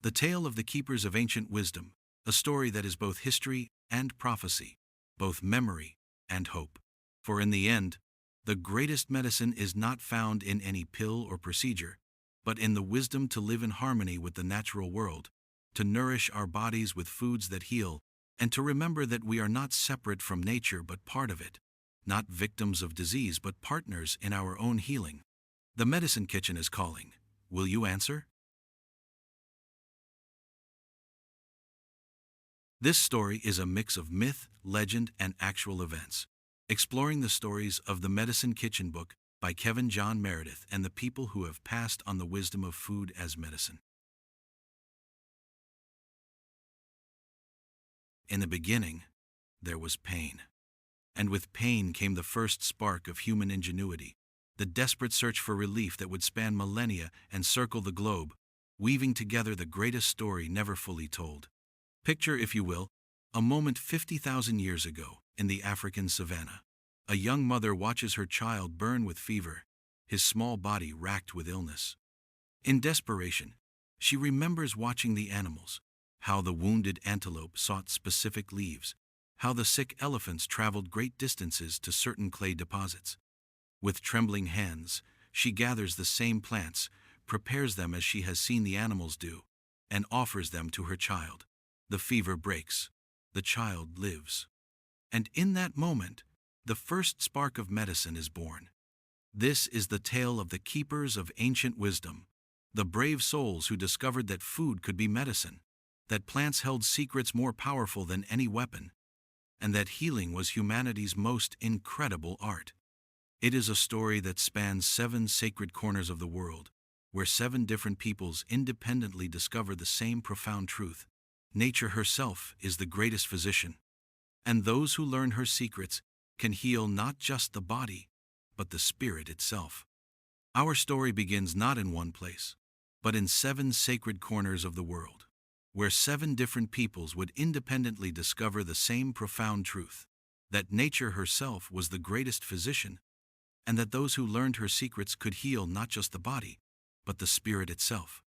The Tale of the Keepers of Ancient Wisdom, a story that is both history and prophecy, both memory and hope. For in the end, the greatest medicine is not found in any pill or procedure, but in the wisdom to live in harmony with the natural world, to nourish our bodies with foods that heal, and to remember that we are not separate from nature but part of it, not victims of disease but partners in our own healing. The Medicine Kitchen is calling. Will you answer? This story is a mix of myth, legend, and actual events, exploring the stories of the Medicine Kitchen book by Kevin John Meredith and the people who have passed on the wisdom of food as medicine. In the beginning, there was pain. And with pain came the first spark of human ingenuity, the desperate search for relief that would span millennia and circle the globe, weaving together the greatest story never fully told. Picture, if you will, a moment 50,000 years ago in the African savannah. A young mother watches her child burn with fever, his small body racked with illness. In desperation, she remembers watching the animals, how the wounded antelope sought specific leaves, how the sick elephants traveled great distances to certain clay deposits. With trembling hands, she gathers the same plants, prepares them as she has seen the animals do, and offers them to her child. The fever breaks. The child lives. And in that moment, the first spark of medicine is born. This is the tale of the keepers of ancient wisdom, the brave souls who discovered that food could be medicine, that plants held secrets more powerful than any weapon, and that healing was humanity's most incredible art. It is a story that spans 7 sacred corners of the world, where 7 different peoples independently discover the same profound truth. Nature herself is the greatest physician, and those who learn her secrets can heal not just the body, but the spirit itself. Our story begins not in one place, but in 7 sacred corners of the world, where 7 different peoples would independently discover the same profound truth, that nature herself was the greatest physician, and that those who learned her secrets could heal not just the body, but the spirit itself.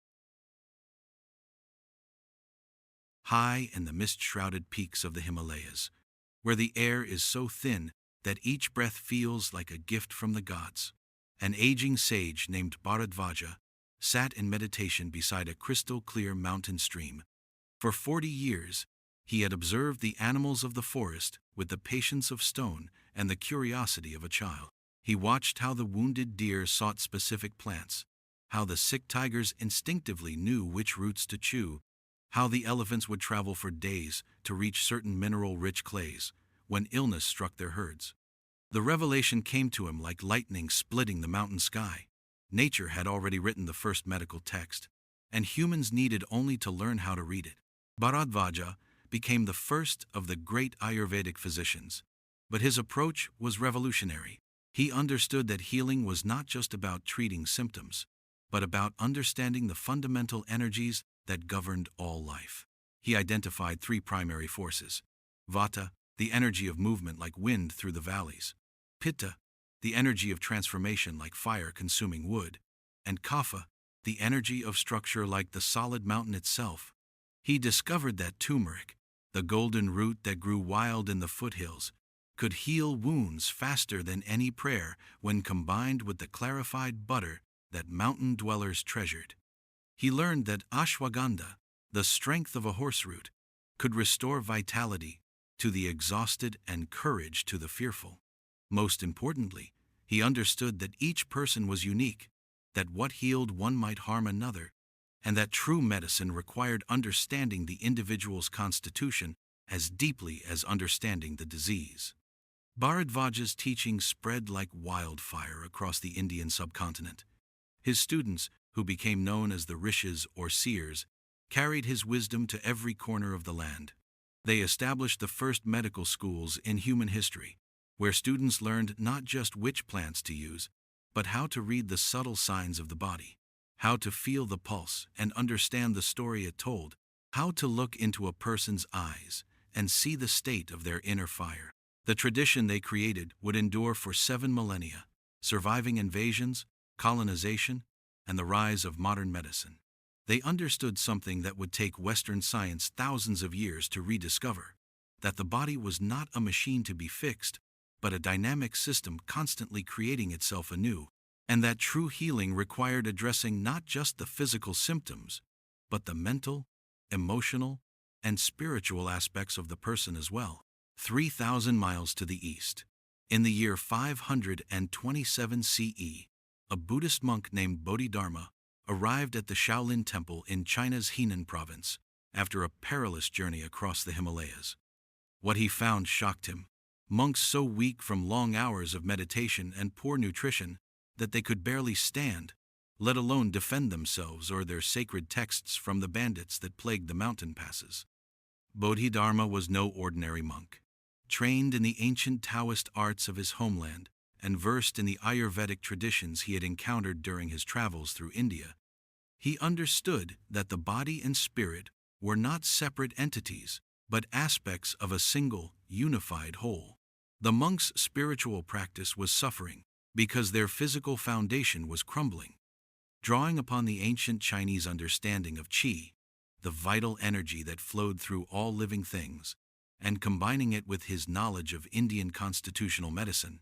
High in the mist-shrouded peaks of the Himalayas, where the air is so thin that each breath feels like a gift from the gods, an aging sage named Bharadvaja sat in meditation beside a crystal-clear mountain stream. For 40 years, he had observed the animals of the forest with the patience of stone and the curiosity of a child. He watched how the wounded deer sought specific plants, how the sick tigers instinctively knew which roots to chew, how the elephants would travel for days to reach certain mineral-rich clays when illness struck their herds. The revelation came to him like lightning splitting the mountain sky. Nature had already written the first medical text, and humans needed only to learn how to read it. Bharadvaja became the first of the great Ayurvedic physicians, but his approach was revolutionary. He understood that healing was not just about treating symptoms, but about understanding the fundamental energies that governed all life. He identified 3 primary forces: Vata, the energy of movement like wind through the valleys; Pitta, the energy of transformation like fire consuming wood; and Kapha, the energy of structure like the solid mountain itself. He discovered that turmeric, the golden root that grew wild in the foothills, could heal wounds faster than any prayer when combined with the clarified butter that mountain dwellers treasured. He learned that ashwagandha, the strength of a horse root, could restore vitality to the exhausted and courage to the fearful. Most importantly, he understood that each person was unique, that what healed one might harm another, and that true medicine required understanding the individual's constitution as deeply as understanding the disease. Bharadvaja's teachings spread like wildfire across the Indian subcontinent. His students, who became known as the rishis or seers, carried his wisdom to every corner of the land. They established the first medical schools in human history, where students learned not just which plants to use, but how to read the subtle signs of the body, how to feel the pulse and understand the story it told, how to look into a person's eyes and see the state of their inner fire. The tradition they created would endure for 7 millennia, surviving invasions, colonization, and the rise of modern medicine. They understood something that would take Western science thousands of years to rediscover: that the body was not a machine to be fixed, but a dynamic system constantly creating itself anew, and that true healing required addressing not just the physical symptoms, but the mental, emotional, and spiritual aspects of the person as well. 3,000 miles to the east, in the year 527 CE, a Buddhist monk named Bodhidharma arrived at the Shaolin Temple in China's Henan province after a perilous journey across the Himalayas. What he found shocked him: monks so weak from long hours of meditation and poor nutrition that they could barely stand, let alone defend themselves or their sacred texts from the bandits that plagued the mountain passes. Bodhidharma was no ordinary monk. Trained in the ancient Taoist arts of his homeland and versed in the Ayurvedic traditions he had encountered during his travels through India, he understood that the body and spirit were not separate entities, but aspects of a single, unified whole. The monks' spiritual practice was suffering because their physical foundation was crumbling. Drawing upon the ancient Chinese understanding of qi, the vital energy that flowed through all living things, and combining it with his knowledge of Indian constitutional medicine,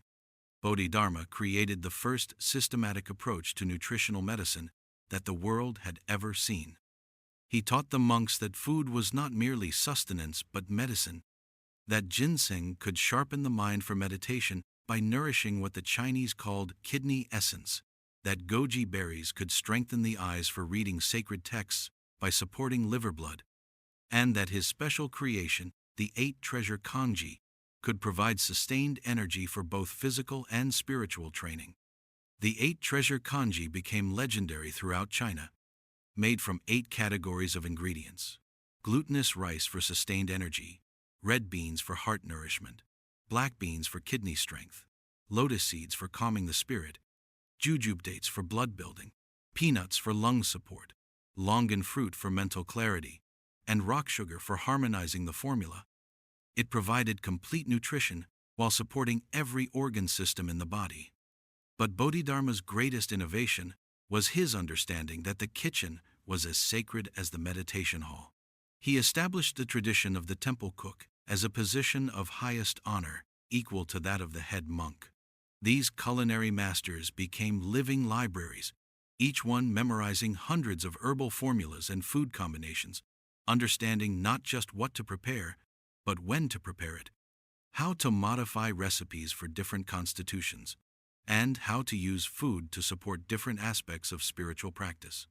Bodhidharma created the first systematic approach to nutritional medicine that the world had ever seen. He taught the monks that food was not merely sustenance but medicine, that ginseng could sharpen the mind for meditation by nourishing what the Chinese called kidney essence, that goji berries could strengthen the eyes for reading sacred texts by supporting liver blood, and that his special creation, the 8-treasure kanji, could provide sustained energy for both physical and spiritual training. The 8-treasure kanji became legendary throughout China, made from 8 categories of ingredients: glutinous rice for sustained energy, red beans for heart nourishment, black beans for kidney strength, lotus seeds for calming the spirit, jujube dates for blood building, peanuts for lung support, longan fruit for mental clarity, and rock sugar for harmonizing the formula. It provided complete nutrition while supporting every organ system in the body. But Bodhidharma's greatest innovation was his understanding that the kitchen was as sacred as the meditation hall. He established the tradition of the temple cook as a position of highest honor, equal to that of the head monk. These culinary masters became living libraries, each one memorizing hundreds of herbal formulas and food combinations, understanding not just what to prepare, but when to prepare it, how to modify recipes for different constitutions, and how to use food to support different aspects of spiritual practice.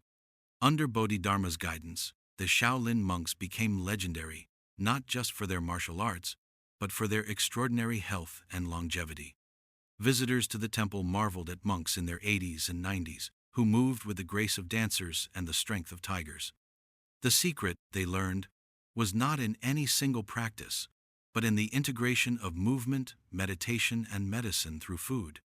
Under Bodhidharma's guidance, the Shaolin monks became legendary, not just for their martial arts, but for their extraordinary health and longevity. Visitors to the temple marveled at monks in their 80s and 90s, who moved with the grace of dancers and the strength of tigers. The secret, they learned, was not in any single practice, but in the integration of movement, meditation, and medicine through food.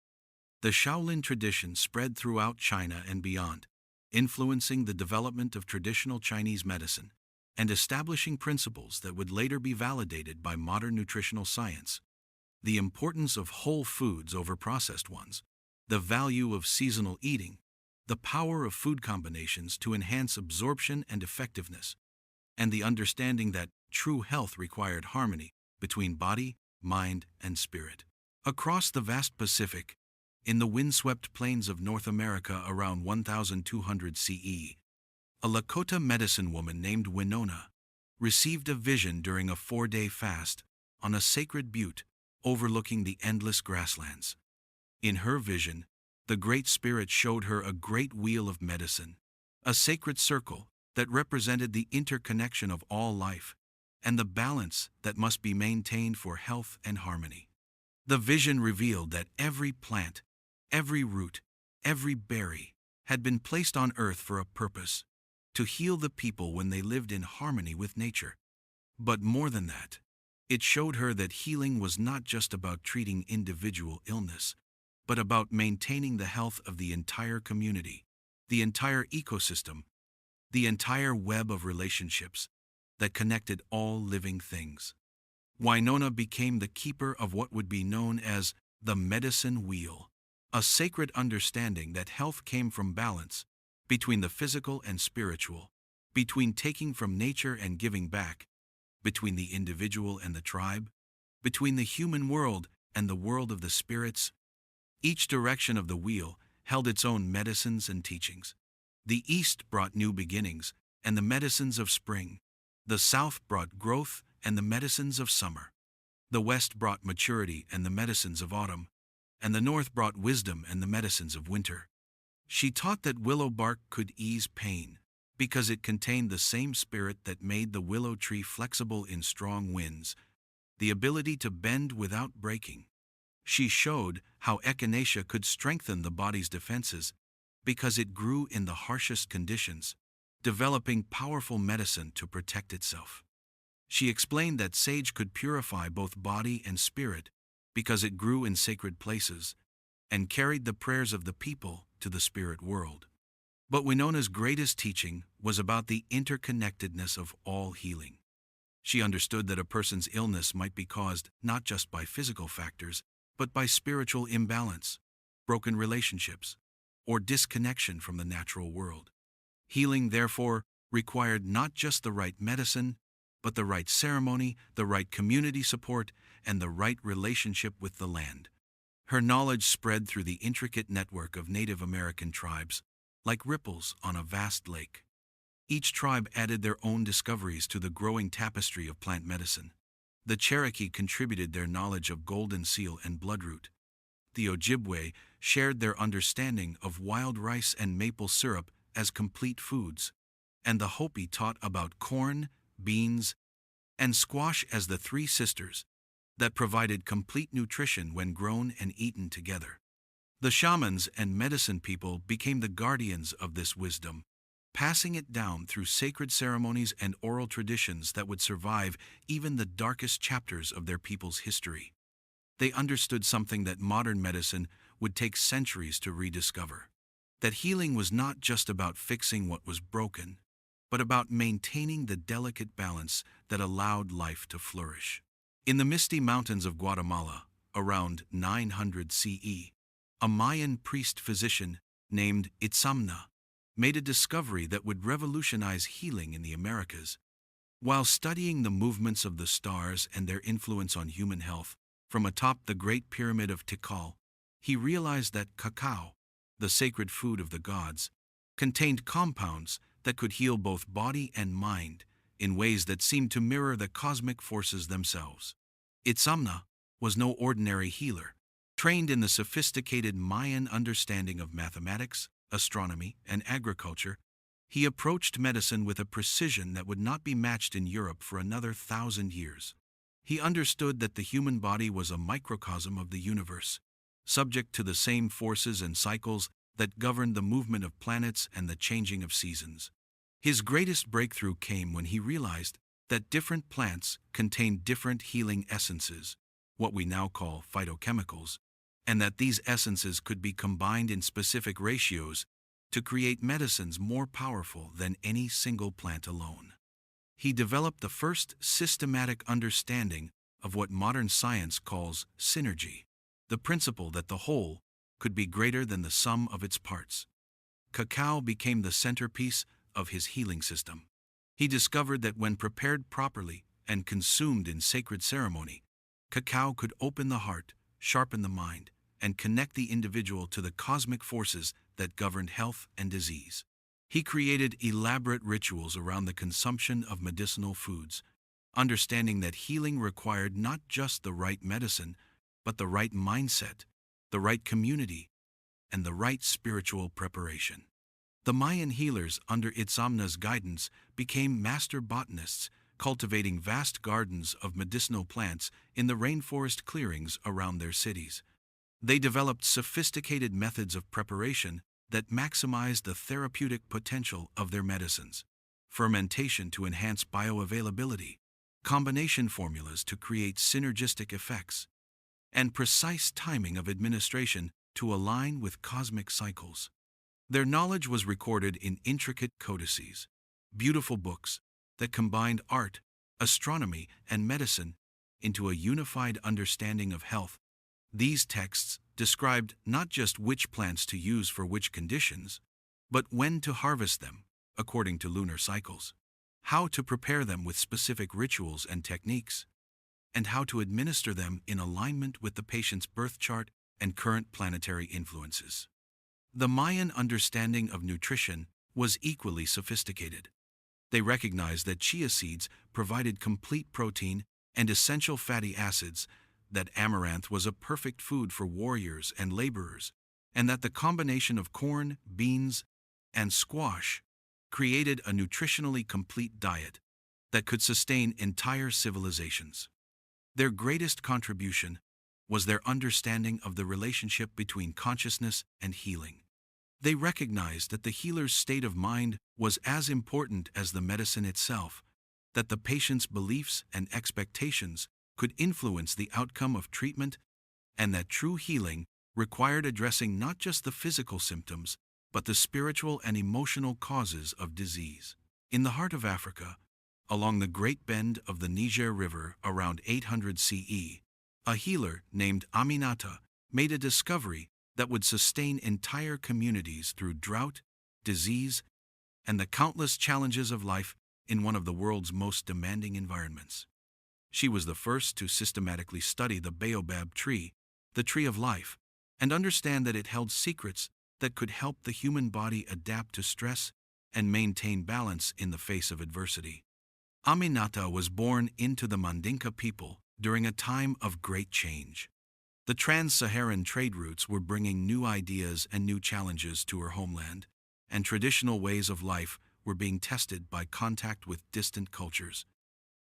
The Shaolin tradition spread throughout China and beyond, influencing the development of traditional Chinese medicine and establishing principles that would later be validated by modern nutritional science. The importance of whole foods over processed ones, the value of seasonal eating, the power of food combinations to enhance absorption and effectiveness, and the understanding that true health required harmony between body, mind, and spirit. Across the vast Pacific, in the windswept plains of North America around 1200 CE, a Lakota medicine woman named Winona received a vision during a 4-day fast on a sacred butte overlooking the endless grasslands. In her vision, the Great Spirit showed her a great wheel of medicine, a sacred circle that represented the interconnection of all life and the balance that must be maintained for health and harmony. The vision revealed that every plant, every root, every berry had been placed on earth for a purpose: to heal the people when they lived in harmony with nature. But more than that, it showed her that healing was not just about treating individual illness, but about maintaining the health of the entire community, the entire ecosystem, the entire web of relationships that connected all living things. Winona became the keeper of what would be known as the medicine wheel, a sacred understanding that health came from balance between the physical and spiritual, between taking from nature and giving back, between the individual and the tribe, between the human world and the world of the spirits. Each direction of the wheel held its own medicines and teachings. The east brought new beginnings and the medicines of spring. The south brought growth and the medicines of summer. The west brought maturity and the medicines of autumn, and the north brought wisdom and the medicines of winter. She taught that willow bark could ease pain, because it contained the same spirit that made the willow tree flexible in strong winds, the ability to bend without breaking. She showed how echinacea could strengthen the body's defenses because it grew in the harshest conditions, developing powerful medicine to protect itself. She explained that sage could purify both body and spirit because it grew in sacred places and carried the prayers of the people to the spirit world. But Winona's greatest teaching was about the interconnectedness of all healing. She understood that a person's illness might be caused not just by physical factors, but by spiritual imbalance, broken relationships, or disconnection from the natural world. Healing, therefore, required not just the right medicine, but the right ceremony, the right community support, and the right relationship with the land. Her knowledge spread through the intricate network of Native American tribes, like ripples on a vast lake. Each tribe added their own discoveries to the growing tapestry of plant medicine. The Cherokee contributed their knowledge of golden seal and bloodroot. The Ojibwe shared their understanding of wild rice and maple syrup as complete foods, and the Hopi taught about corn, beans, and squash as the three sisters that provided complete nutrition when grown and eaten together. The shamans and medicine people became the guardians of this wisdom, passing it down through sacred ceremonies and oral traditions that would survive even the darkest chapters of their people's history. They understood something that modern medicine would take centuries to rediscover: that healing was not just about fixing what was broken, but about maintaining the delicate balance that allowed life to flourish. In the misty mountains of Guatemala, around 900 CE, a Mayan priest-physician named Itzamna made a discovery that would revolutionize healing in the Americas. While studying the movements of the stars and their influence on human health from atop the Great Pyramid of Tikal, he realized that cacao, the sacred food of the gods, contained compounds that could heal both body and mind in ways that seemed to mirror the cosmic forces themselves. Itzamna was no ordinary healer. Trained in the sophisticated Mayan understanding of mathematics, astronomy, and agriculture, he approached medicine with a precision that would not be matched in Europe for another 1,000 years. He understood that the human body was a microcosm of the universe, subject to the same forces and cycles that governed the movement of planets and the changing of seasons. His greatest breakthrough came when he realized that different plants contained different healing essences, what we now call phytochemicals, and that these essences could be combined in specific ratios to create medicines more powerful than any single plant alone. He developed the first systematic understanding of what modern science calls synergy, the principle that the whole could be greater than the sum of its parts. Cacao became the centerpiece of his healing system. He discovered that when prepared properly and consumed in sacred ceremony, cacao could open the heart, sharpen the mind, and connect the individual to the cosmic forces that governed health and disease. He created elaborate rituals around the consumption of medicinal foods, understanding that healing required not just the right medicine, but the right mindset, the right community, and the right spiritual preparation. The Mayan healers, under Itzamna's guidance, became master botanists, cultivating vast gardens of medicinal plants in the rainforest clearings around their cities. They developed sophisticated methods of preparation that maximized the therapeutic potential of their medicines: fermentation to enhance bioavailability, combination formulas to create synergistic effects, and precise timing of administration to align with cosmic cycles. Their knowledge was recorded in intricate codices, beautiful books that combined art, astronomy, and medicine into a unified understanding of health. These texts described not just which plants to use for which conditions, but when to harvest them, according to lunar cycles, how to prepare them with specific rituals and techniques, and how to administer them in alignment with the patient's birth chart and current planetary influences. The Mayan understanding of nutrition was equally sophisticated. They recognized that chia seeds provided complete protein and essential fatty acids, that amaranth was a perfect food for warriors and laborers, and that the combination of corn, beans, and squash created a nutritionally complete diet that could sustain entire civilizations. Their greatest contribution was their understanding of the relationship between consciousness and healing. They recognized that the healer's state of mind was as important as the medicine itself, that the patient's beliefs and expectations could influence the outcome of treatment, and that true healing required addressing not just the physical symptoms, but the spiritual and emotional causes of disease. In the heart of Africa, along the Great Bend of the Niger River around 800 CE, a healer named Aminata made a discovery that would sustain entire communities through drought, disease, and the countless challenges of life in one of the world's most demanding environments. She was the first to systematically study the baobab tree, the tree of life, and understand that it held secrets that could help the human body adapt to stress and maintain balance in the face of adversity. Aminata was born into the Mandinka people during a time of great change. The trans-Saharan trade routes were bringing new ideas and new challenges to her homeland, and traditional ways of life were being tested by contact with distant cultures.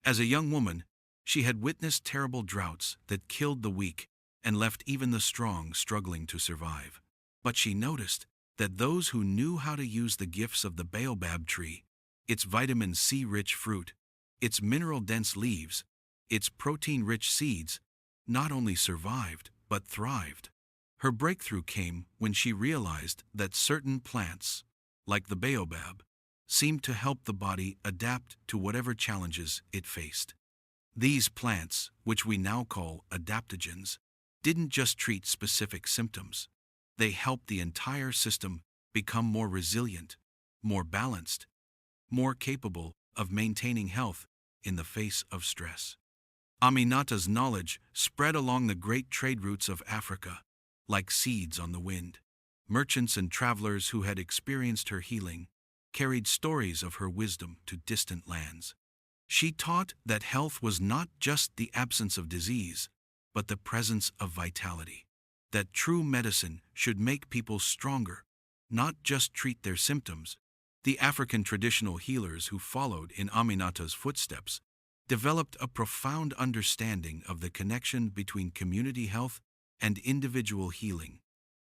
As a young woman, she had witnessed terrible droughts that killed the weak and left even the strong struggling to survive. But she noticed that those who knew how to use the gifts of the baobab tree, its vitamin C-rich fruit, its mineral-dense leaves, its protein-rich seeds, not only survived, but thrived. Her breakthrough came when she realized that certain plants, like the baobab, seemed to help the body adapt to whatever challenges it faced. These plants, which we now call adaptogens, didn't just treat specific symptoms. They helped the entire system become more resilient, more balanced, more capable of maintaining health in the face of stress. Aminata's knowledge spread along the great trade routes of Africa, like seeds on the wind. Merchants and travelers who had experienced her healing carried stories of her wisdom to distant lands. She taught that health was not just the absence of disease, but the presence of vitality. That true medicine should make people stronger, not just treat their symptoms. The African traditional healers who followed in Aminata's footsteps developed a profound understanding of the connection between community health and individual healing.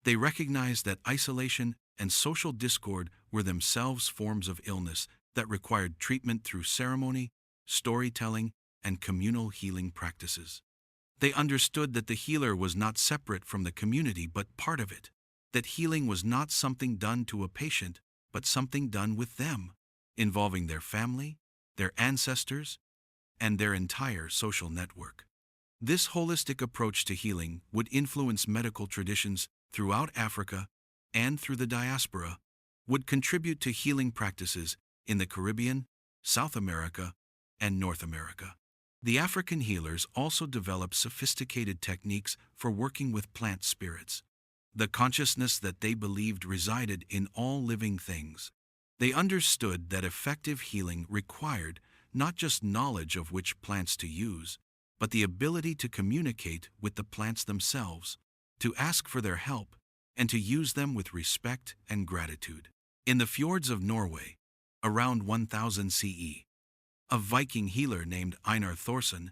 They recognized that isolation and social discord were themselves forms of illness that required treatment through ceremony, storytelling, and communal healing practices. They understood that the healer was not separate from the community but part of it, that healing was not something done to a patient but something done with them, involving their family, their ancestors, and their entire social network. This holistic approach to healing would influence medical traditions throughout Africa and through the diaspora, would contribute to healing practices in the Caribbean, South America, and North America. The African healers also developed sophisticated techniques for working with plant spirits, the consciousness that they believed resided in all living things. They understood that effective healing required not just knowledge of which plants to use, but the ability to communicate with the plants themselves, to ask for their help, and to use them with respect and gratitude. In the fjords of Norway, around 1000 CE, a Viking healer named Einar Thorsson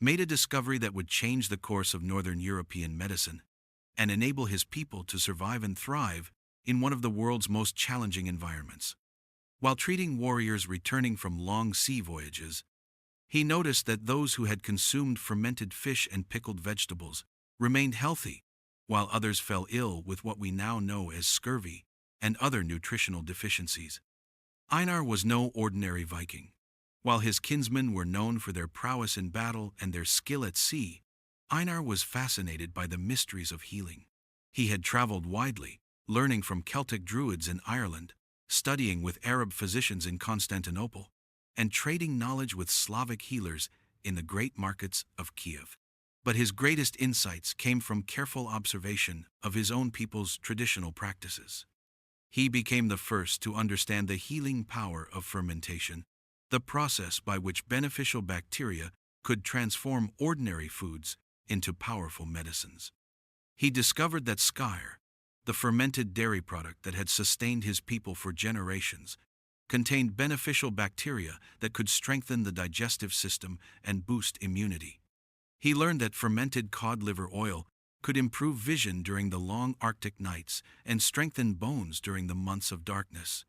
made a discovery that would change the course of Northern European medicine and enable his people to survive and thrive in one of the world's most challenging environments. While treating warriors returning from long sea voyages, he noticed that those who had consumed fermented fish and pickled vegetables remained healthy, while others fell ill with what we now know as scurvy and other nutritional deficiencies. Einar was no ordinary Viking. While his kinsmen were known for their prowess in battle and their skill at sea, Einar was fascinated by the mysteries of healing. He had traveled widely, learning from Celtic druids in Ireland, studying with Arab physicians in Constantinople, and trading knowledge with Slavic healers in the great markets of Kiev. But his greatest insights came from careful observation of his own people's traditional practices. He became the first to understand the healing power of fermentation, the process by which beneficial bacteria could transform ordinary foods into powerful medicines. He discovered that skyr, the fermented dairy product that had sustained his people for generations, contained beneficial bacteria that could strengthen the digestive system and boost immunity. He learned that fermented cod liver oil could improve vision during the long Arctic nights and strengthen bones during the months of darkness.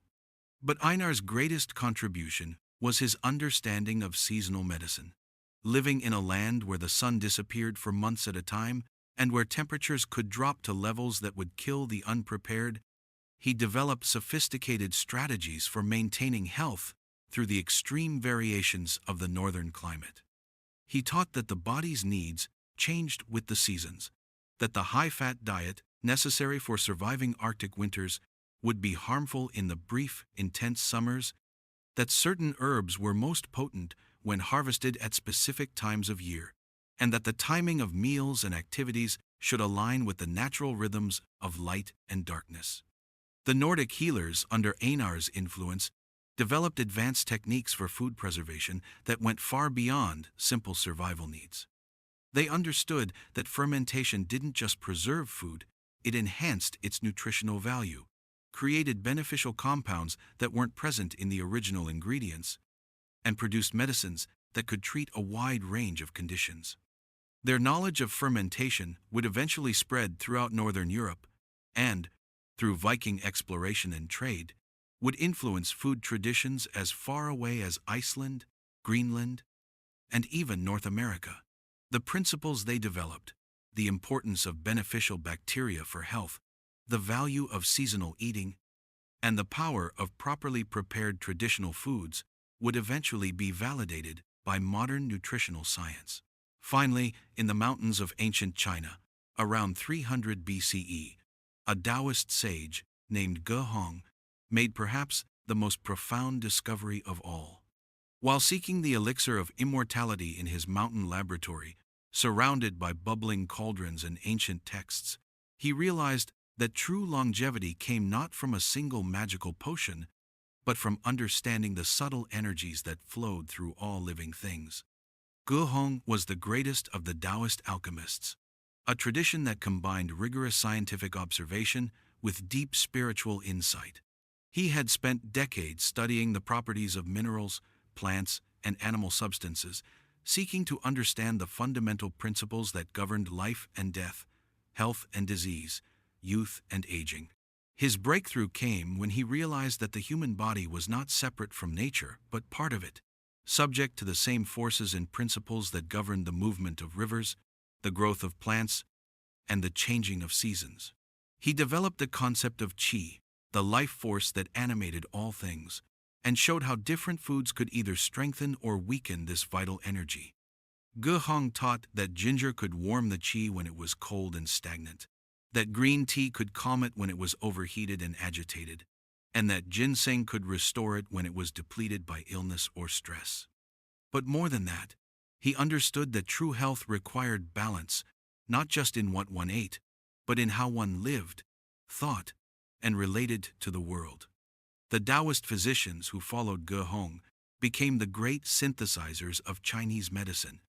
But Einar's greatest contribution was his understanding of seasonal medicine. Living in a land where the sun disappeared for months at a time and where temperatures could drop to levels that would kill the unprepared, he developed sophisticated strategies for maintaining health through the extreme variations of the northern climate. He taught that the body's needs changed with the seasons, that the high-fat diet necessary for surviving Arctic winters would be harmful in the brief, intense summers, that certain herbs were most potent when harvested at specific times of year, and that the timing of meals and activities should align with the natural rhythms of light and darkness. The Nordic healers, under Einar's influence, developed advanced techniques for food preservation that went far beyond simple survival needs. They understood that fermentation didn't just preserve food, it enhanced its nutritional value, created beneficial compounds that weren't present in the original ingredients, and produced medicines that could treat a wide range of conditions. Their knowledge of fermentation would eventually spread throughout Northern Europe and, through Viking exploration and trade, would influence food traditions as far away as Iceland, Greenland, and even North America. The principles they developed, the importance of beneficial bacteria for health, the value of seasonal eating, and the power of properly prepared traditional foods would eventually be validated by modern nutritional science. Finally, in the mountains of ancient China, around 300 BCE, a Taoist sage named Ge Hong made perhaps the most profound discovery of all. While seeking the elixir of immortality in his mountain laboratory, surrounded by bubbling cauldrons and ancient texts, he realized that true longevity came not from a single magical potion, but from understanding the subtle energies that flowed through all living things. Ge Hong was the greatest of the Taoist alchemists, a tradition that combined rigorous scientific observation with deep spiritual insight. He had spent decades studying the properties of minerals, plants, and animal substances, seeking to understand the fundamental principles that governed life and death, health and disease, youth and aging. His breakthrough came when he realized that the human body was not separate from nature, but part of it, subject to the same forces and principles that governed the movement of rivers, the growth of plants, and the changing of seasons. He developed the concept of qi, the life force that animated all things, and showed how different foods could either strengthen or weaken this vital energy. Ge Hong taught that ginger could warm the qi when it was cold and stagnant, that green tea could calm it when it was overheated and agitated, and that ginseng could restore it when it was depleted by illness or stress. But more than that, he understood that true health required balance, not just in what one ate, but in how one lived, thought, and related to the world. The Taoist physicians who followed Ge Hong became the great synthesizers of Chinese medicine,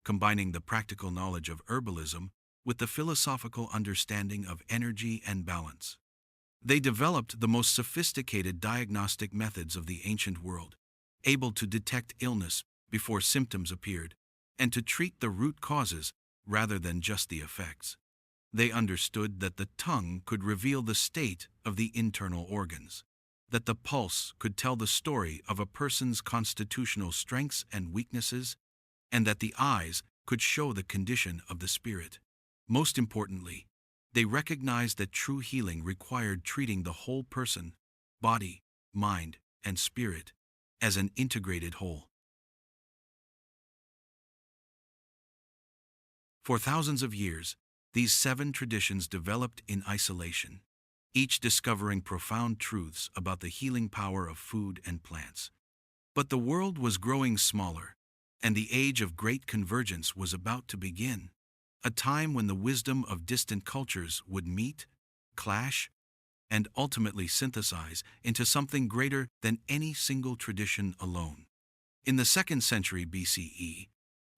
combining the practical knowledge of herbalism with the philosophical understanding of energy and balance. They developed the most sophisticated diagnostic methods of the ancient world, able to detect illness before symptoms appeared, and to treat the root causes rather than just the effects. They understood that the tongue could reveal the state of the internal organs, that the pulse could tell the story of a person's constitutional strengths and weaknesses, and that the eyes could show the condition of the spirit. Most importantly, they recognized that true healing required treating the whole person, body, mind, and spirit, as an integrated whole. For thousands of years, these 7 traditions developed in isolation. each discovering profound truths about the healing power of food and plants. But the world was growing smaller, and the age of great convergence was about to begin, a time when the wisdom of distant cultures would meet, clash, and ultimately synthesize into something greater than any single tradition alone. In the 2nd century BCE,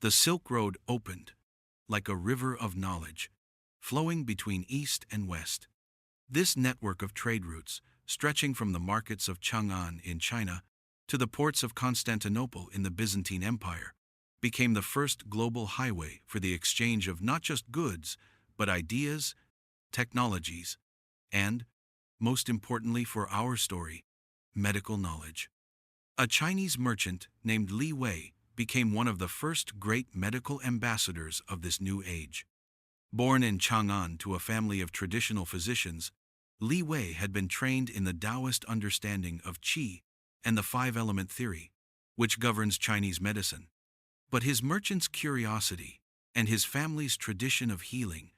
the Silk Road opened, like a river of knowledge, flowing between East and West. This network of trade routes, stretching from the markets of Chang'an in China to the ports of Constantinople in the Byzantine Empire, became the first global highway for the exchange of not just goods, but ideas, technologies, and, most importantly for our story, medical knowledge. A Chinese merchant named Li Wei became one of the first great medical ambassadors of this new age. Born in Chang'an to a family of traditional physicians, Li Wei had been trained in the Taoist understanding of qi and the five-element theory, which governs Chinese medicine. But his merchant's curiosity and his family's tradition of healing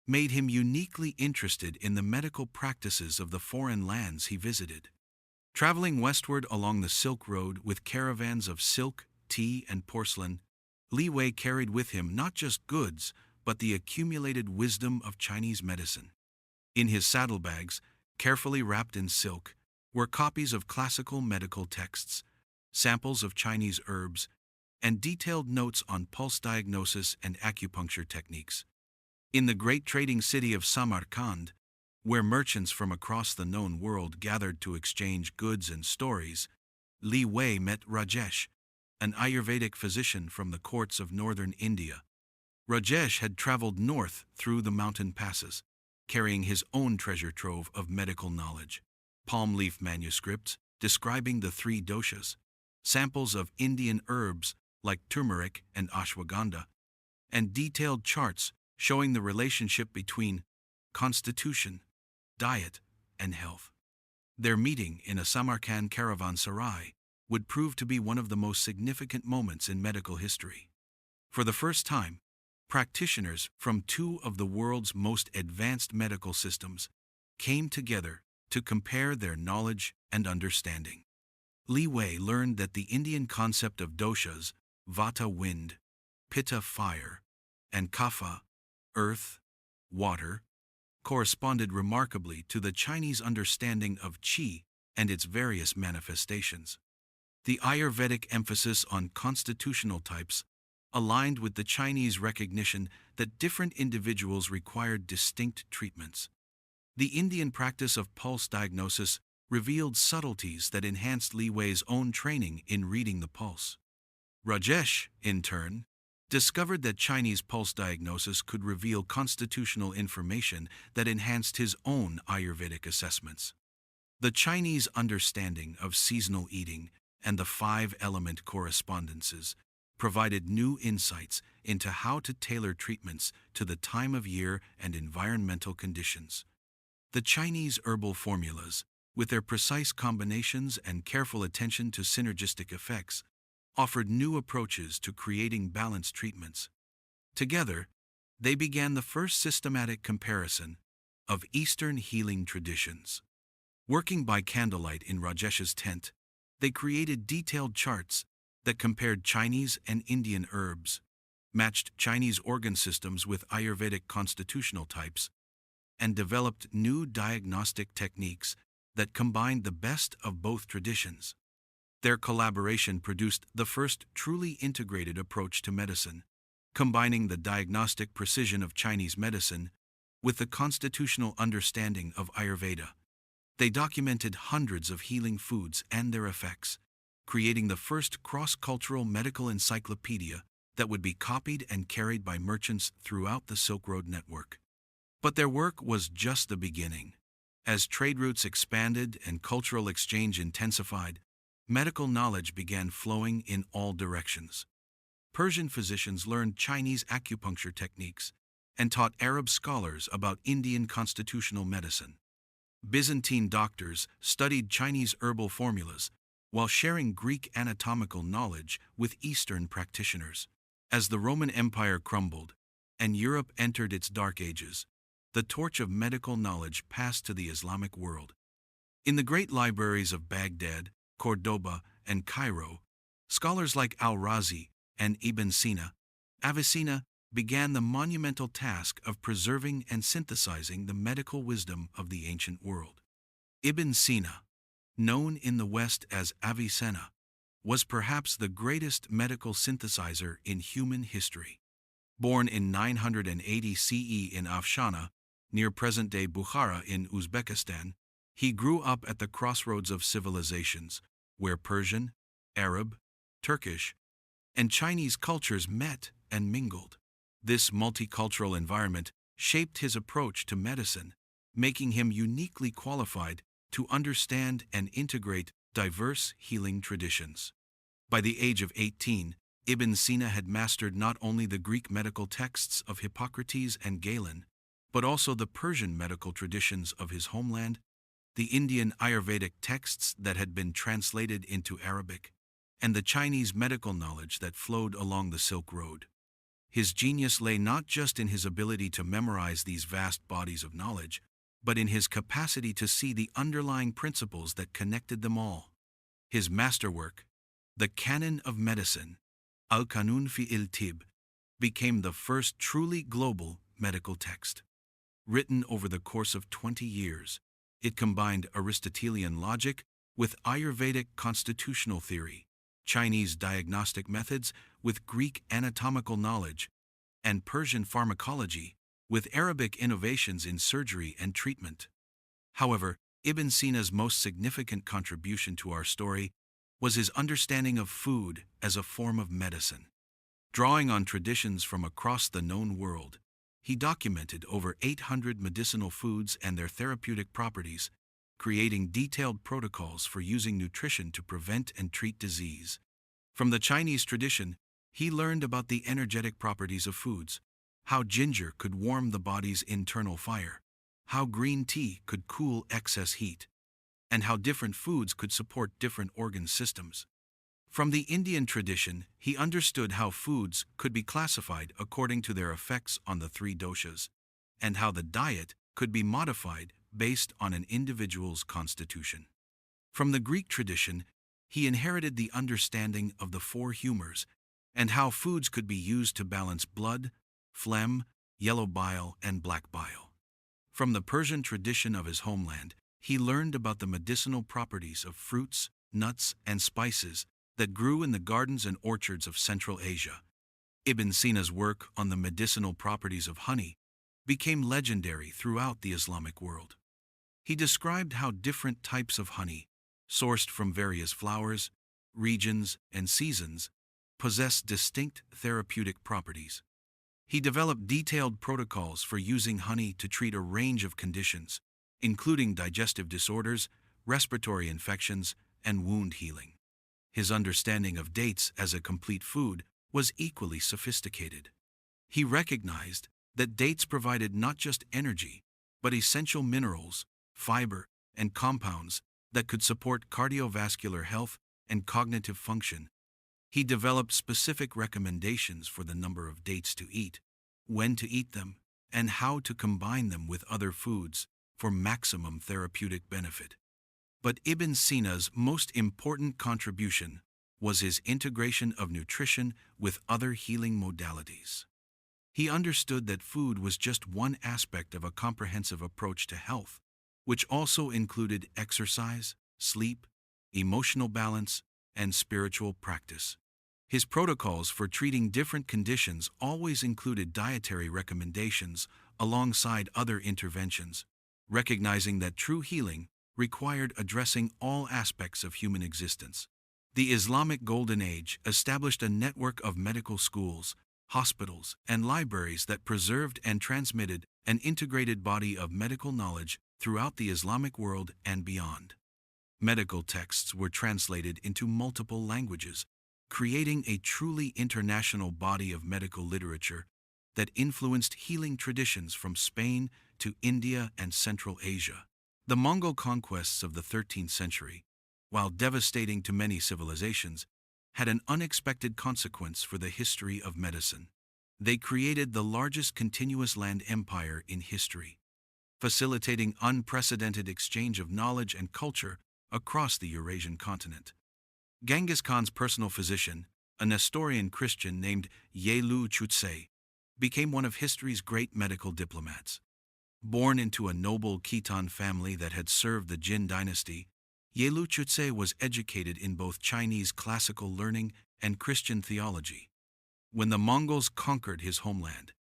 made him uniquely interested in the medical practices of the foreign lands he visited. Traveling westward along the Silk Road with caravans of silk, tea, and porcelain, Li Wei carried with him not just goods, but the accumulated wisdom of Chinese medicine. In his saddlebags, carefully wrapped in silk, were copies of classical medical texts, samples of Chinese herbs, and detailed notes on pulse diagnosis and acupuncture techniques. In the great trading city of Samarkand, where merchants from across the known world gathered to exchange goods and stories, Li Wei met Rajesh, an Ayurvedic physician from the courts of northern India. Rajesh had traveled north through the mountain passes, carrying his own treasure trove of medical knowledge: palm leaf manuscripts describing the 3 doshas, samples of Indian herbs like turmeric and ashwagandha, and detailed charts showing the relationship between constitution, diet, and health. Their meeting in a Samarkand caravanserai would prove to be one of the most significant moments in medical history. For the first time, practitioners from 2 of the world's most advanced medical systems came together to compare their knowledge and understanding. Li Wei learned that the Indian concept of doshas, vata wind, pitta fire, and kapha earth, water, corresponded remarkably to the Chinese understanding of qi and its various manifestations. The Ayurvedic emphasis on constitutional types aligned with the Chinese recognition that different individuals required distinct treatments. The Indian practice of pulse diagnosis revealed subtleties that enhanced Li Wei's own training in reading the pulse. Rajesh, in turn, discovered that Chinese pulse diagnosis could reveal constitutional information that enhanced his own Ayurvedic assessments. The Chinese understanding of seasonal eating and the 5-element correspondences provided new insights into how to tailor treatments to the time of year and environmental conditions. The Chinese herbal formulas, with their precise combinations and careful attention to synergistic effects, offered new approaches to creating balanced treatments. Together, they began the first systematic comparison of Eastern healing traditions. Working by candlelight in Rajesh's tent, they created detailed charts that compared Chinese and Indian herbs, matched Chinese organ systems with Ayurvedic constitutional types, and developed new diagnostic techniques that combined the best of both traditions. Their collaboration produced the first truly integrated approach to medicine, combining the diagnostic precision of Chinese medicine with the constitutional understanding of Ayurveda. They documented hundreds of healing foods and their effects, creating the first cross-cultural medical encyclopedia that would be copied and carried by merchants throughout the Silk Road network. But their work was just the beginning. As trade routes expanded and cultural exchange intensified, medical knowledge began flowing in all directions. Persian physicians learned Chinese acupuncture techniques and taught Arab scholars about Indian constitutional medicine. Byzantine doctors studied Chinese herbal formulas while sharing Greek anatomical knowledge with Eastern practitioners. As the Roman Empire crumbled and Europe entered its dark ages, the torch of medical knowledge passed to the Islamic world. In the great libraries of Baghdad, Cordoba, and Cairo, scholars like al-Razi and Ibn Sina, Avicenna, began the monumental task of preserving and synthesizing the medical wisdom of the ancient world. Ibn Sina, known in the West as Avicenna, was perhaps the greatest medical synthesizer in human history. Born in 980 CE in Afshana, near present-day Bukhara in Uzbekistan, he grew up at the crossroads of civilizations, where Persian, Arab, Turkish, and Chinese cultures met and mingled. This multicultural environment shaped his approach to medicine, making him uniquely qualified to understand and integrate diverse healing traditions. By the age of 18, Ibn Sina had mastered not only the Greek medical texts of Hippocrates and Galen, but also the Persian medical traditions of his homeland, the Indian Ayurvedic texts that had been translated into Arabic, and the Chinese medical knowledge that flowed along the Silk Road. His genius lay not just in his ability to memorize these vast bodies of knowledge, but in his capacity to see the underlying principles that connected them all. His masterwork, the Canon of Medicine, Al-Qanun fi il-Tib, became the first truly global medical text. Written over the course of 20 years, it combined Aristotelian logic with Ayurvedic constitutional theory, Chinese diagnostic methods with Greek anatomical knowledge, and Persian pharmacology with Arabic innovations in surgery and treatment. However, Ibn Sina's most significant contribution to our story was his understanding of food as a form of medicine. Drawing on traditions from across the known world, he documented over 800 medicinal foods and their therapeutic properties, creating detailed protocols for using nutrition to prevent and treat disease. From the Chinese tradition, he learned about the energetic properties of foods, how ginger could warm the body's internal fire, how green tea could cool excess heat, and how different foods could support different organ systems. From the Indian tradition, he understood how foods could be classified according to their effects on the three doshas, and how the diet could be modified based on an individual's constitution. From the Greek tradition, he inherited the understanding of the four humors and how foods could be used to balance blood, phlegm, yellow bile, and black bile. From the Persian tradition of his homeland, he learned about the medicinal properties of fruits, nuts, and spices that grew in the gardens and orchards of Central Asia. Ibn Sina's work on the medicinal properties of honey became legendary throughout the Islamic world. He described how different types of honey, sourced from various flowers, regions, and seasons, possess distinct therapeutic properties. He developed detailed protocols for using honey to treat a range of conditions, including digestive disorders, respiratory infections, and wound healing. His understanding of dates as a complete food was equally sophisticated. He recognized that dates provided not just energy, but essential minerals, fiber, and compounds that could support cardiovascular health and cognitive function. He developed specific recommendations for the number of dates to eat, when to eat them, and how to combine them with other foods for maximum therapeutic benefit. But Ibn Sina's most important contribution was his integration of nutrition with other healing modalities. He understood that food was just one aspect of a comprehensive approach to health, which also included exercise, sleep, emotional balance, and spiritual practice. His protocols for treating different conditions always included dietary recommendations alongside other interventions, recognizing that true healing required addressing all aspects of human existence. The Islamic Golden Age established a network of medical schools, hospitals, and libraries that preserved and transmitted an integrated body of medical knowledge throughout the Islamic world and beyond. Medical texts were translated into multiple languages, creating a truly international body of medical literature that influenced healing traditions from Spain to India and Central Asia. The Mongol conquests of the 13th century, while devastating to many civilizations, had an unexpected consequence for the history of medicine. They created the largest continuous land empire in history, facilitating unprecedented exchange of knowledge and culture across the Eurasian continent. Genghis Khan's personal physician, a Nestorian Christian named Yelu Chutse, became one of history's great medical diplomats. Born into a noble Khitan family that had served the Jin dynasty, Yelu Chutse was educated in both Chinese classical learning and Christian theology. When the Mongols conquered his homeland,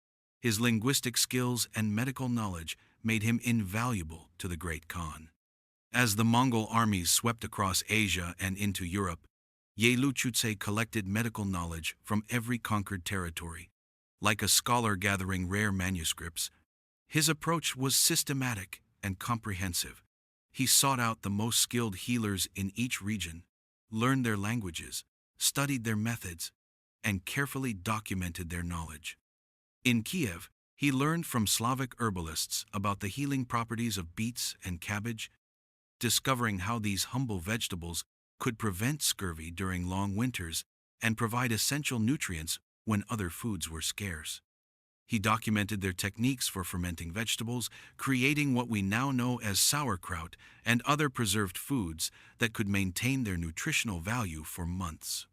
his linguistic skills and medical knowledge made him invaluable to the great Khan. As the Mongol armies swept across Asia and into Europe, Yelu Chutse collected medical knowledge from every conquered territory. Like a scholar gathering rare manuscripts, his approach was systematic and comprehensive. He sought out the most skilled healers in each region, learned their languages, studied their methods, and carefully documented their knowledge. In Kiev, he learned from Slavic herbalists about the healing properties of beets and cabbage, discovering how these humble vegetables could prevent scurvy during long winters and provide essential nutrients when other foods were scarce. He documented their techniques for fermenting vegetables, creating what we now know as sauerkraut and other preserved foods that could maintain their nutritional value for months.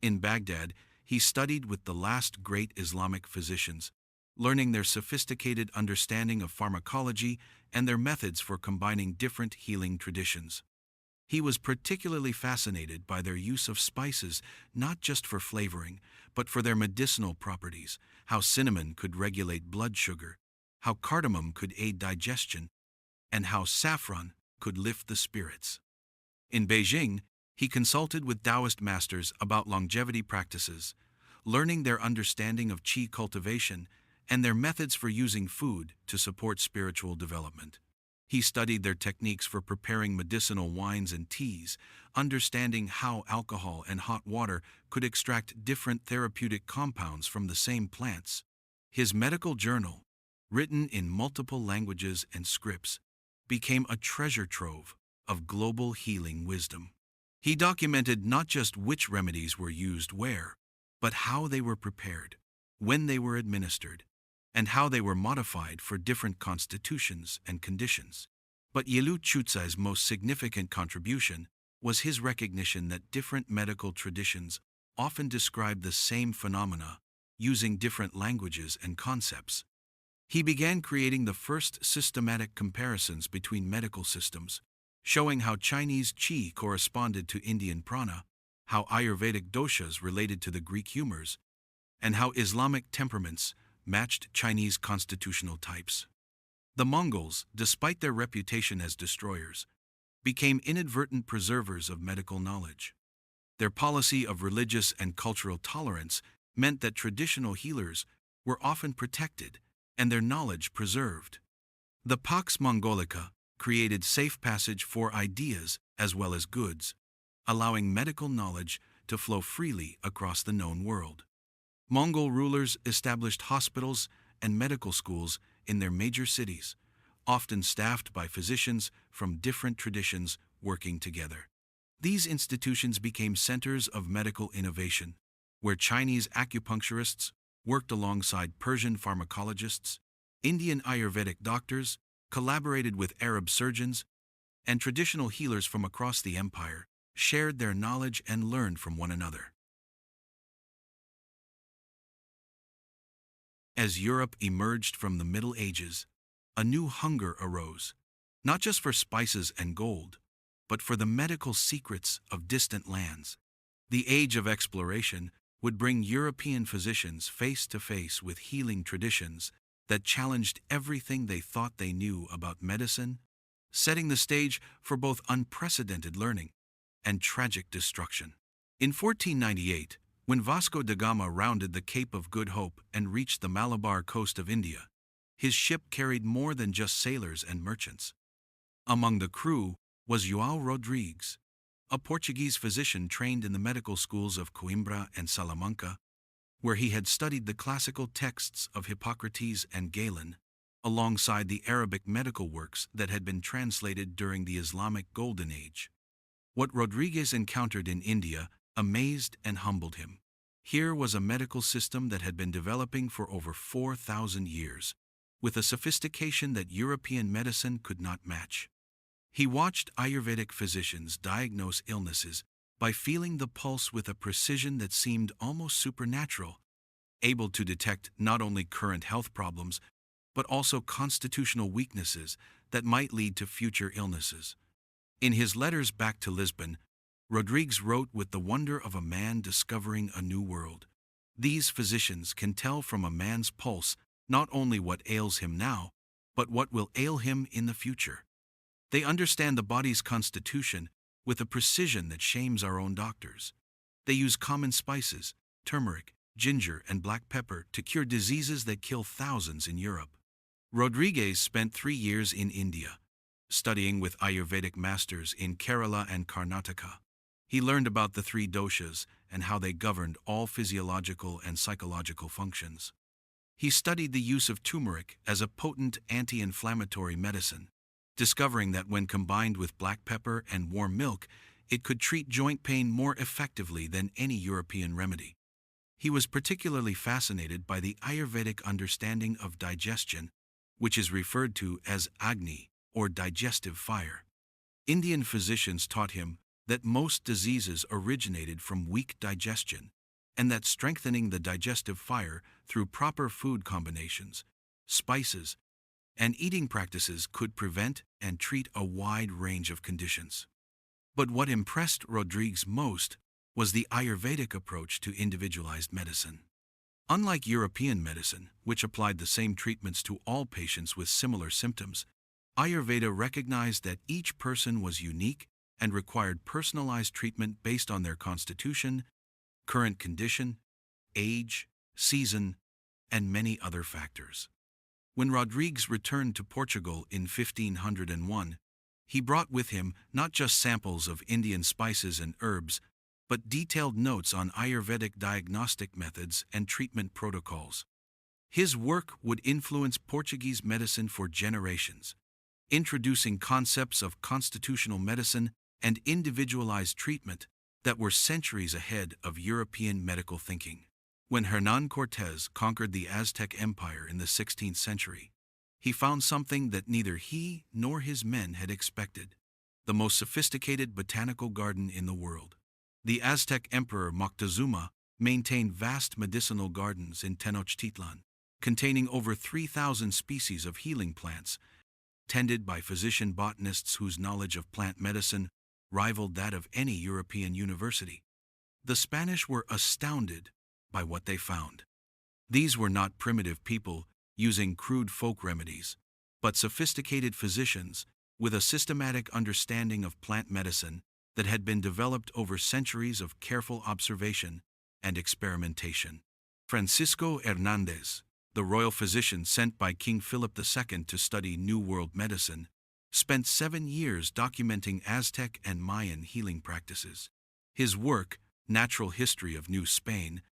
In Baghdad, he studied with the last great Islamic physicians, learning their sophisticated understanding of pharmacology and their methods for combining different healing traditions. He was particularly fascinated by their use of spices, not just for flavoring, but for their medicinal properties, how cinnamon could regulate blood sugar, how cardamom could aid digestion, and how saffron could lift the spirits. In Beijing, he consulted with Taoist masters about longevity practices, learning their understanding of qi cultivation and their methods for using food to support spiritual development. He studied their techniques for preparing medicinal wines and teas, understanding how alcohol and hot water could extract different therapeutic compounds from the same plants. His medical journal, written in multiple languages and scripts, became a treasure trove of global healing wisdom. He documented not just which remedies were used where, but how they were prepared, when they were administered, and how they were modified for different constitutions and conditions. But Yelu Chutse's most significant contribution was his recognition that different medical traditions often describe the same phenomena using different languages and concepts. He began creating the first systematic comparisons between medical systems, showing how Chinese qi corresponded to Indian prana, how Ayurvedic doshas related to the Greek humors, and how Islamic temperaments matched Chinese constitutional types. The Mongols, despite their reputation as destroyers, became inadvertent preservers of medical knowledge. Their policy of religious and cultural tolerance meant that traditional healers were often protected and their knowledge preserved. The Pax Mongolica created safe passage for ideas as well as goods, allowing medical knowledge to flow freely across the known world. Mongol rulers established hospitals and medical schools in their major cities, often staffed by physicians from different traditions working together. These institutions became centers of medical innovation, where Chinese acupuncturists worked alongside Persian pharmacologists, Indian Ayurvedic doctors collaborated with Arab surgeons, and traditional healers from across the empire shared their knowledge and learned from one another. As Europe emerged from the Middle Ages, a new hunger arose, not just for spices and gold, but for the medical secrets of distant lands. The age of exploration would bring European physicians face to face with healing traditions that challenged everything they thought they knew about medicine, setting the stage for both unprecedented learning and tragic destruction. In 1498, when Vasco da Gama rounded the Cape of Good Hope and reached the Malabar coast of India, his ship carried more than just sailors and merchants. Among the crew was João Rodrigues, a Portuguese physician trained in the medical schools of Coimbra and Salamanca, where he had studied the classical texts of Hippocrates and Galen, alongside the Arabic medical works that had been translated during the Islamic Golden Age. What Rodrigues encountered in India amazed and humbled him. Here was a medical system that had been developing for over 4,000 years, with a sophistication that European medicine could not match. He watched Ayurvedic physicians diagnose illnesses by feeling the pulse with a precision that seemed almost supernatural, able to detect not only current health problems, but also constitutional weaknesses that might lead to future illnesses. In his letters back to Lisbon, Rodrigues wrote with the wonder of a man discovering a new world. These physicians can tell from a man's pulse not only what ails him now, but what will ail him in the future. They understand the body's constitution with a precision that shames our own doctors. They use common spices, turmeric, ginger, and black pepper to cure diseases that kill thousands in Europe. Rodrigues spent 3 years in India, studying with Ayurvedic masters in Kerala and Karnataka. He learned about the 3 doshas and how they governed all physiological and psychological functions. He studied the use of turmeric as a potent anti-inflammatory medicine, discovering that when combined with black pepper and warm milk, it could treat joint pain more effectively than any European remedy. He was particularly fascinated by the Ayurvedic understanding of digestion, which is referred to as Agni, or digestive fire. Indian physicians taught him that most diseases originated from weak digestion, and that strengthening the digestive fire through proper food combinations, spices, and eating practices could prevent and treat a wide range of conditions. But what impressed Rodrigues most was the Ayurvedic approach to individualized medicine. Unlike European medicine, which applied the same treatments to all patients with similar symptoms, Ayurveda recognized that each person was unique and required personalized treatment based on their constitution, current condition, age, season, and many other factors. When Rodrigues returned to Portugal in 1501, he brought with him not just samples of Indian spices and herbs, but detailed notes on Ayurvedic diagnostic methods and treatment protocols. His work would influence Portuguese medicine for generations, introducing concepts of constitutional medicine and individualized treatment that were centuries ahead of European medical thinking. When Hernán Cortés conquered the Aztec Empire in the 16th century, he found something that neither he nor his men had expected: the most sophisticated botanical garden in the world. The Aztec Emperor Moctezuma maintained vast medicinal gardens in Tenochtitlan, containing over 3,000 species of healing plants, tended by physician botanists whose knowledge of plant medicine rivaled that of any European university. The Spanish were astounded by what they found. These were not primitive people using crude folk remedies, but sophisticated physicians with a systematic understanding of plant medicine that had been developed over centuries of careful observation and experimentation. Francisco Hernández, the royal physician sent by King Philip II to study New World medicine, spent 7 years documenting Aztec and Mayan healing practices. His work, Natural History of New Spain,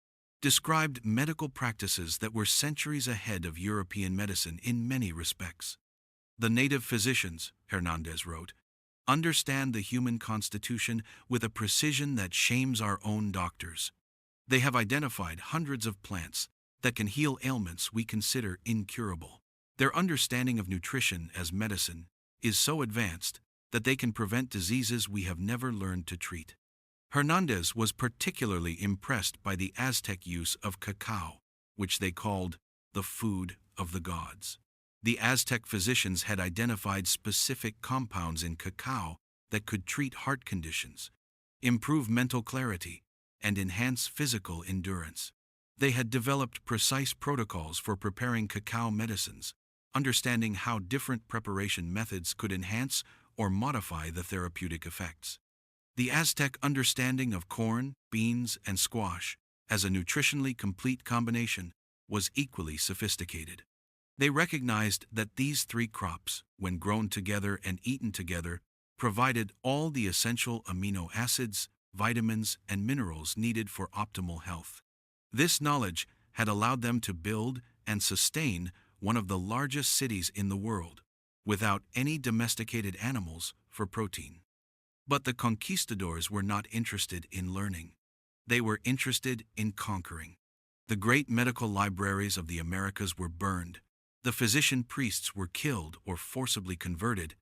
described medical practices that were centuries ahead of European medicine in many respects. The native physicians, Hernández wrote, understand the human constitution with a precision that shames our own doctors. They have identified hundreds of plants that can heal ailments we consider incurable. Their understanding of nutrition as medicine is so advanced that they can prevent diseases we have never learned to treat. Hernández was particularly impressed by the Aztec use of cacao, which they called the food of the gods. The Aztec physicians had identified specific compounds in cacao that could treat heart conditions, improve mental clarity, and enhance physical endurance. They had developed precise protocols for preparing cacao medicines, understanding how different preparation methods could enhance or modify the therapeutic effects. The Aztec understanding of corn, beans, and squash as a nutritionally complete combination was equally sophisticated. They recognized that these 3 crops, when grown together and eaten together, provided all the essential amino acids, vitamins, and minerals needed for optimal health. This knowledge had allowed them to build and sustain one of the largest cities in the world, without any domesticated animals for protein. But the conquistadors were not interested in learning. They were interested in conquering. The great medical libraries of the Americas were burned, The physician priests were killed or forcibly converted,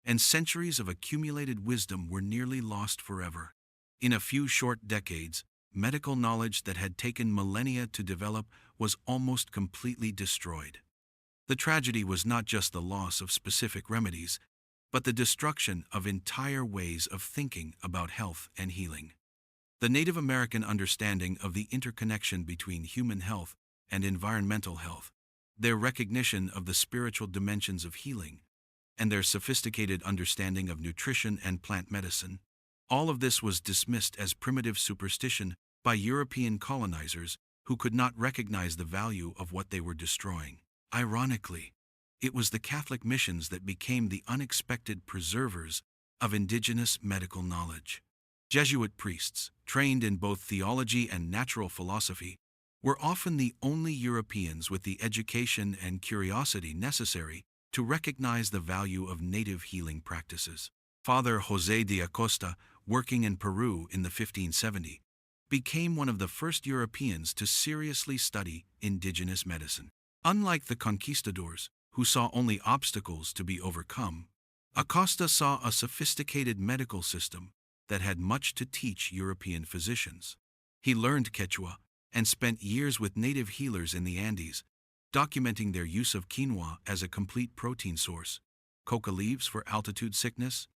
and centuries of accumulated wisdom were nearly lost forever. In a few short decades, medical knowledge that had taken millennia to develop was almost completely destroyed. The tragedy was not just the loss of specific remedies, but the destruction of entire ways of thinking about health and healing. The Native American understanding of the interconnection between human health and environmental health, their recognition of the spiritual dimensions of healing, and their sophisticated understanding of nutrition and plant medicine, all of this was dismissed as primitive superstition by European colonizers who could not recognize the value of what they were destroying. Ironically, it was the Catholic missions that became the unexpected preservers of indigenous medical knowledge. Jesuit priests, trained in both theology and natural philosophy, were often the only Europeans with the education and curiosity necessary to recognize the value of native healing practices. Father José de Acosta, working in Peru in the 1570s, became one of the first Europeans to seriously study indigenous medicine. Unlike the conquistadors, who saw only obstacles to be overcome, Acosta saw a sophisticated medical system that had much to teach European physicians. He learned Quechua and spent years with native healers in the Andes, documenting their use of quinoa as a complete protein source, coca leaves for altitude sickness,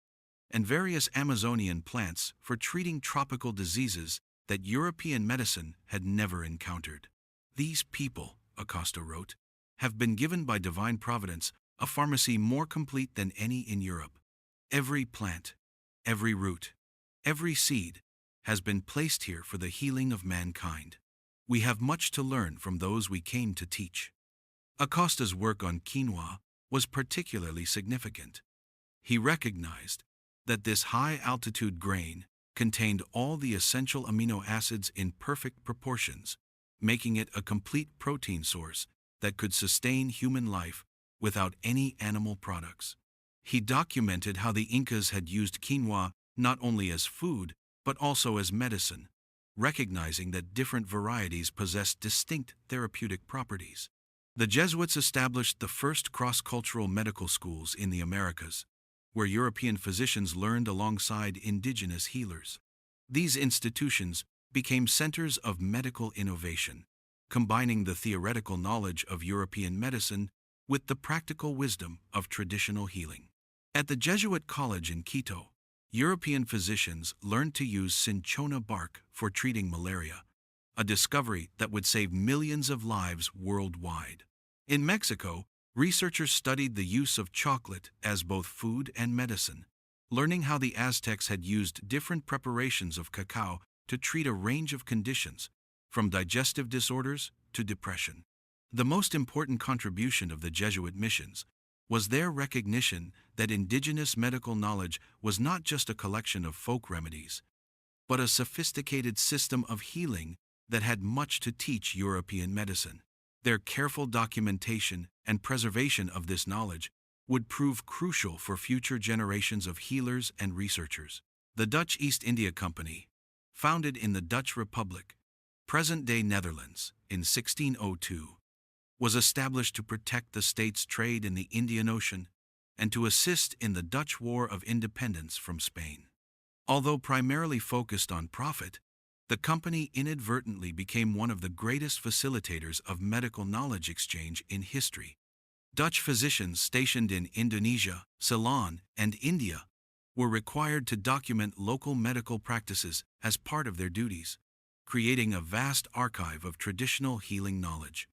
and various Amazonian plants for treating tropical diseases that European medicine had never encountered. These people, Acosta wrote, have been given by divine providence a pharmacy more complete than any in Europe. Every plant, every root, every seed has been placed here for the healing of mankind. We have much to learn from those we came to teach. Acosta's work on quinoa was particularly significant. He recognized that this high-altitude grain contained all the essential amino acids in perfect proportions, making it a complete protein source that could sustain human life without any animal products. He documented how the Incas had used quinoa not only as food but also as medicine, recognizing that different varieties possessed distinct therapeutic properties. The Jesuits established the first cross-cultural medical schools in the Americas, where European physicians learned alongside indigenous healers. These institutions became centers of medical innovation, combining the theoretical knowledge of European medicine with the practical wisdom of traditional healing. At the Jesuit College in Quito, European physicians learned to use cinchona bark for treating malaria, a discovery that would save millions of lives worldwide. In Mexico, researchers studied the use of chocolate as both food and medicine, learning how the Aztecs had used different preparations of cacao to treat a range of conditions, from digestive disorders to depression. The most important contribution of the Jesuit missions was their recognition that indigenous medical knowledge was not just a collection of folk remedies, but a sophisticated system of healing that had much to teach European medicine. Their careful documentation and preservation of this knowledge would prove crucial for future generations of healers and researchers. The Dutch East India Company, founded in the Dutch Republic, present-day Netherlands, in 1602, was established to protect the state's trade in the Indian Ocean and to assist in the Dutch War of Independence from Spain. Although primarily focused on profit, the company inadvertently became one of the greatest facilitators of medical knowledge exchange in history. Dutch physicians stationed in Indonesia, Ceylon, and India were required to document local medical practices as part of their duties, creating a vast archive of traditional healing knowledge.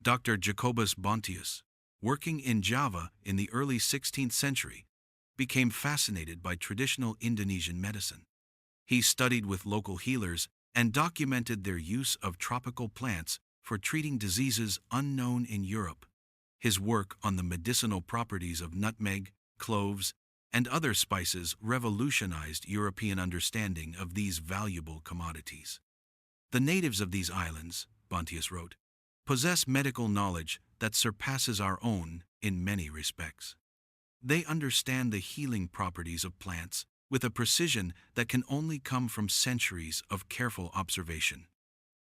Dr. Jacobus Bontius, working in Java in the early 16th century, became fascinated by traditional Indonesian medicine. He studied with local healers and documented their use of tropical plants for treating diseases unknown in Europe. His work on the medicinal properties of nutmeg, cloves, and other spices revolutionized European understanding of these valuable commodities. The natives of these islands, Bontius wrote, possess medical knowledge that surpasses our own in many respects. They understand the healing properties of plants with a precision that can only come from centuries of careful observation.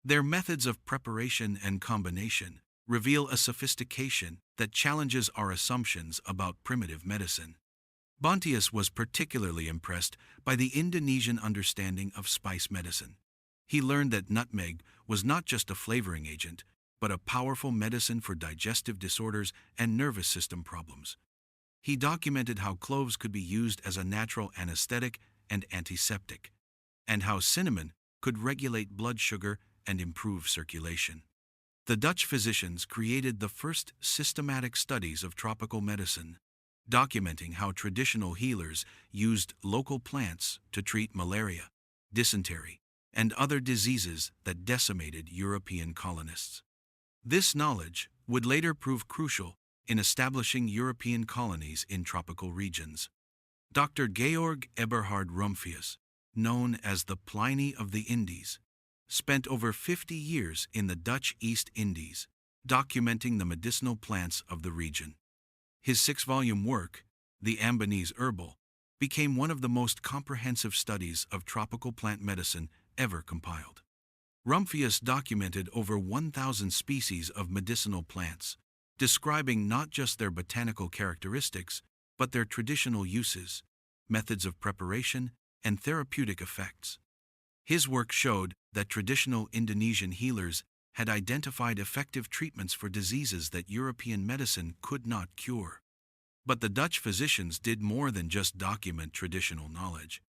Their methods of preparation and combination reveal a sophistication that challenges our assumptions about primitive medicine. Bontius was particularly impressed by the Indonesian understanding of spice medicine. He learned that nutmeg was not just a flavoring agent, but a powerful medicine for digestive disorders and nervous system problems. He documented how cloves could be used as a natural anesthetic and antiseptic, and how cinnamon could regulate blood sugar and improve circulation. The Dutch physicians created the first systematic studies of tropical medicine, documenting how traditional healers used local plants to treat malaria, dysentery, and other diseases that decimated European colonists. This knowledge would later prove crucial in establishing European colonies in tropical regions. Dr. Georg Eberhard Rumphius, known as the Pliny of the Indies, spent over 50 years in the Dutch East Indies, documenting the medicinal plants of the region. His 6-volume work, The Ambonese Herbal, became one of the most comprehensive studies of tropical plant medicine ever compiled. Rumphius documented over 1,000 species of medicinal plants, describing not just their botanical characteristics, but their traditional uses, methods of preparation, and therapeutic effects. His work showed that traditional Indonesian healers had identified effective treatments for diseases that European medicine could not cure. But the Dutch physicians did more than just document traditional knowledge.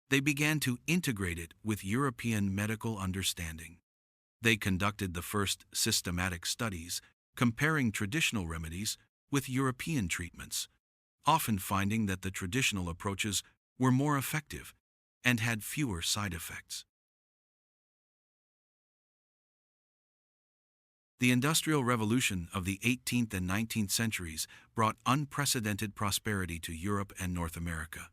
They began to integrate it with European medical understanding. They conducted the first systematic studies, comparing traditional remedies with European treatments, often finding that the traditional approaches were more effective and had fewer side effects. The Industrial Revolution of the 18th and 19th centuries brought unprecedented prosperity to Europe and North America.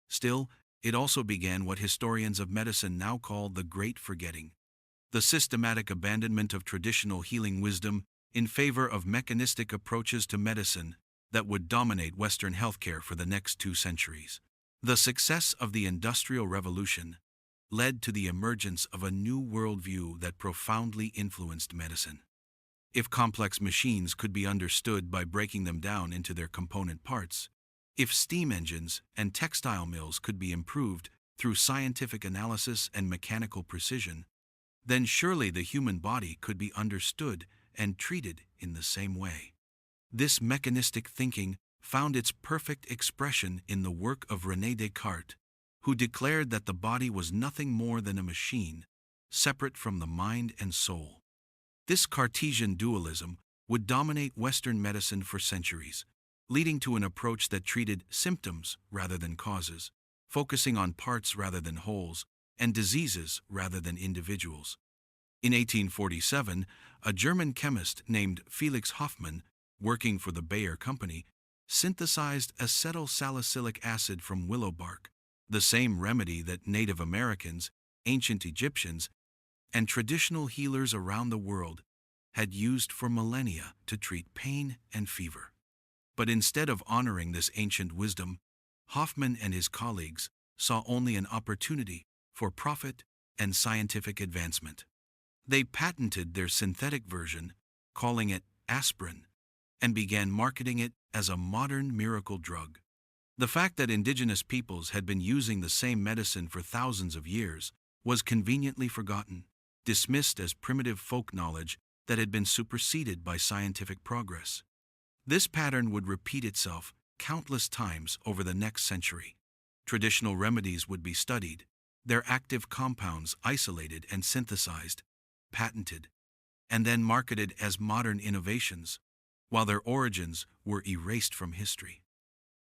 Still, it also began what historians of medicine now call the Great Forgetting, the systematic abandonment of traditional healing wisdom in favor of mechanistic approaches to medicine that would dominate Western healthcare for the next 2 centuries. The success of the Industrial Revolution led to the emergence of a new worldview that profoundly influenced medicine. If complex machines could be understood by breaking them down into their component parts, if steam engines and textile mills could be improved through scientific analysis and mechanical precision, then surely the human body could be understood and treated in the same way. This mechanistic thinking found its perfect expression in the work of René Descartes, who declared that the body was nothing more than a machine, separate from the mind and soul. This Cartesian dualism would dominate Western medicine for centuries, leading to an approach that treated symptoms rather than causes, focusing on parts rather than wholes, and diseases rather than individuals. In 1847, a German chemist named Felix Hoffmann, working for the Bayer Company, synthesized acetylsalicylic acid from willow bark, the same remedy that Native Americans, ancient Egyptians, and traditional healers around the world had used for millennia to treat pain and fever. But instead of honoring this ancient wisdom, Hoffmann and his colleagues saw only an opportunity for profit and scientific advancement. They patented their synthetic version, calling it aspirin, and began marketing it as a modern miracle drug. The fact that indigenous peoples had been using the same medicine for thousands of years was conveniently forgotten, dismissed as primitive folk knowledge that had been superseded by scientific progress. This pattern would repeat itself countless times over the next century. Traditional remedies would be studied, their active compounds isolated and synthesized, patented, and then marketed as modern innovations, while their origins were erased from history.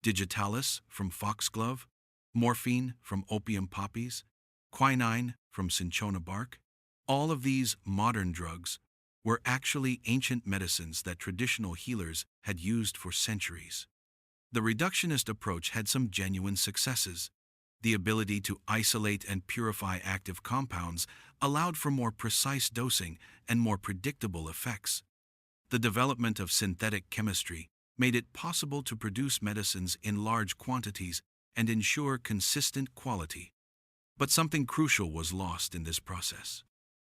Digitalis from foxglove, morphine from opium poppies, quinine from cinchona bark. All of these modern drugs were actually ancient medicines that traditional healers had used for centuries. The reductionist approach had some genuine successes. The ability to isolate and purify active compounds allowed for more precise dosing and more predictable effects. The development of synthetic chemistry made it possible to produce medicines in large quantities and ensure consistent quality. But something crucial was lost in this process.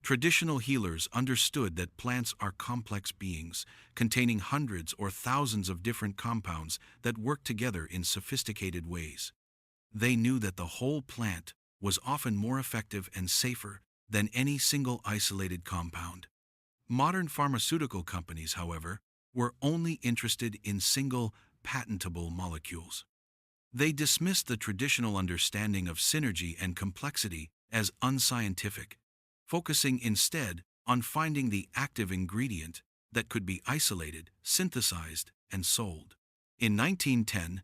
Traditional healers understood that plants are complex beings, containing hundreds or thousands of different compounds that work together in sophisticated ways. They knew that the whole plant was often more effective and safer than any single isolated compound. Modern pharmaceutical companies, however, were only interested in single, patentable molecules. They dismissed the traditional understanding of synergy and complexity as unscientific, focusing instead on finding the active ingredient that could be isolated, synthesized, and sold. In 1910,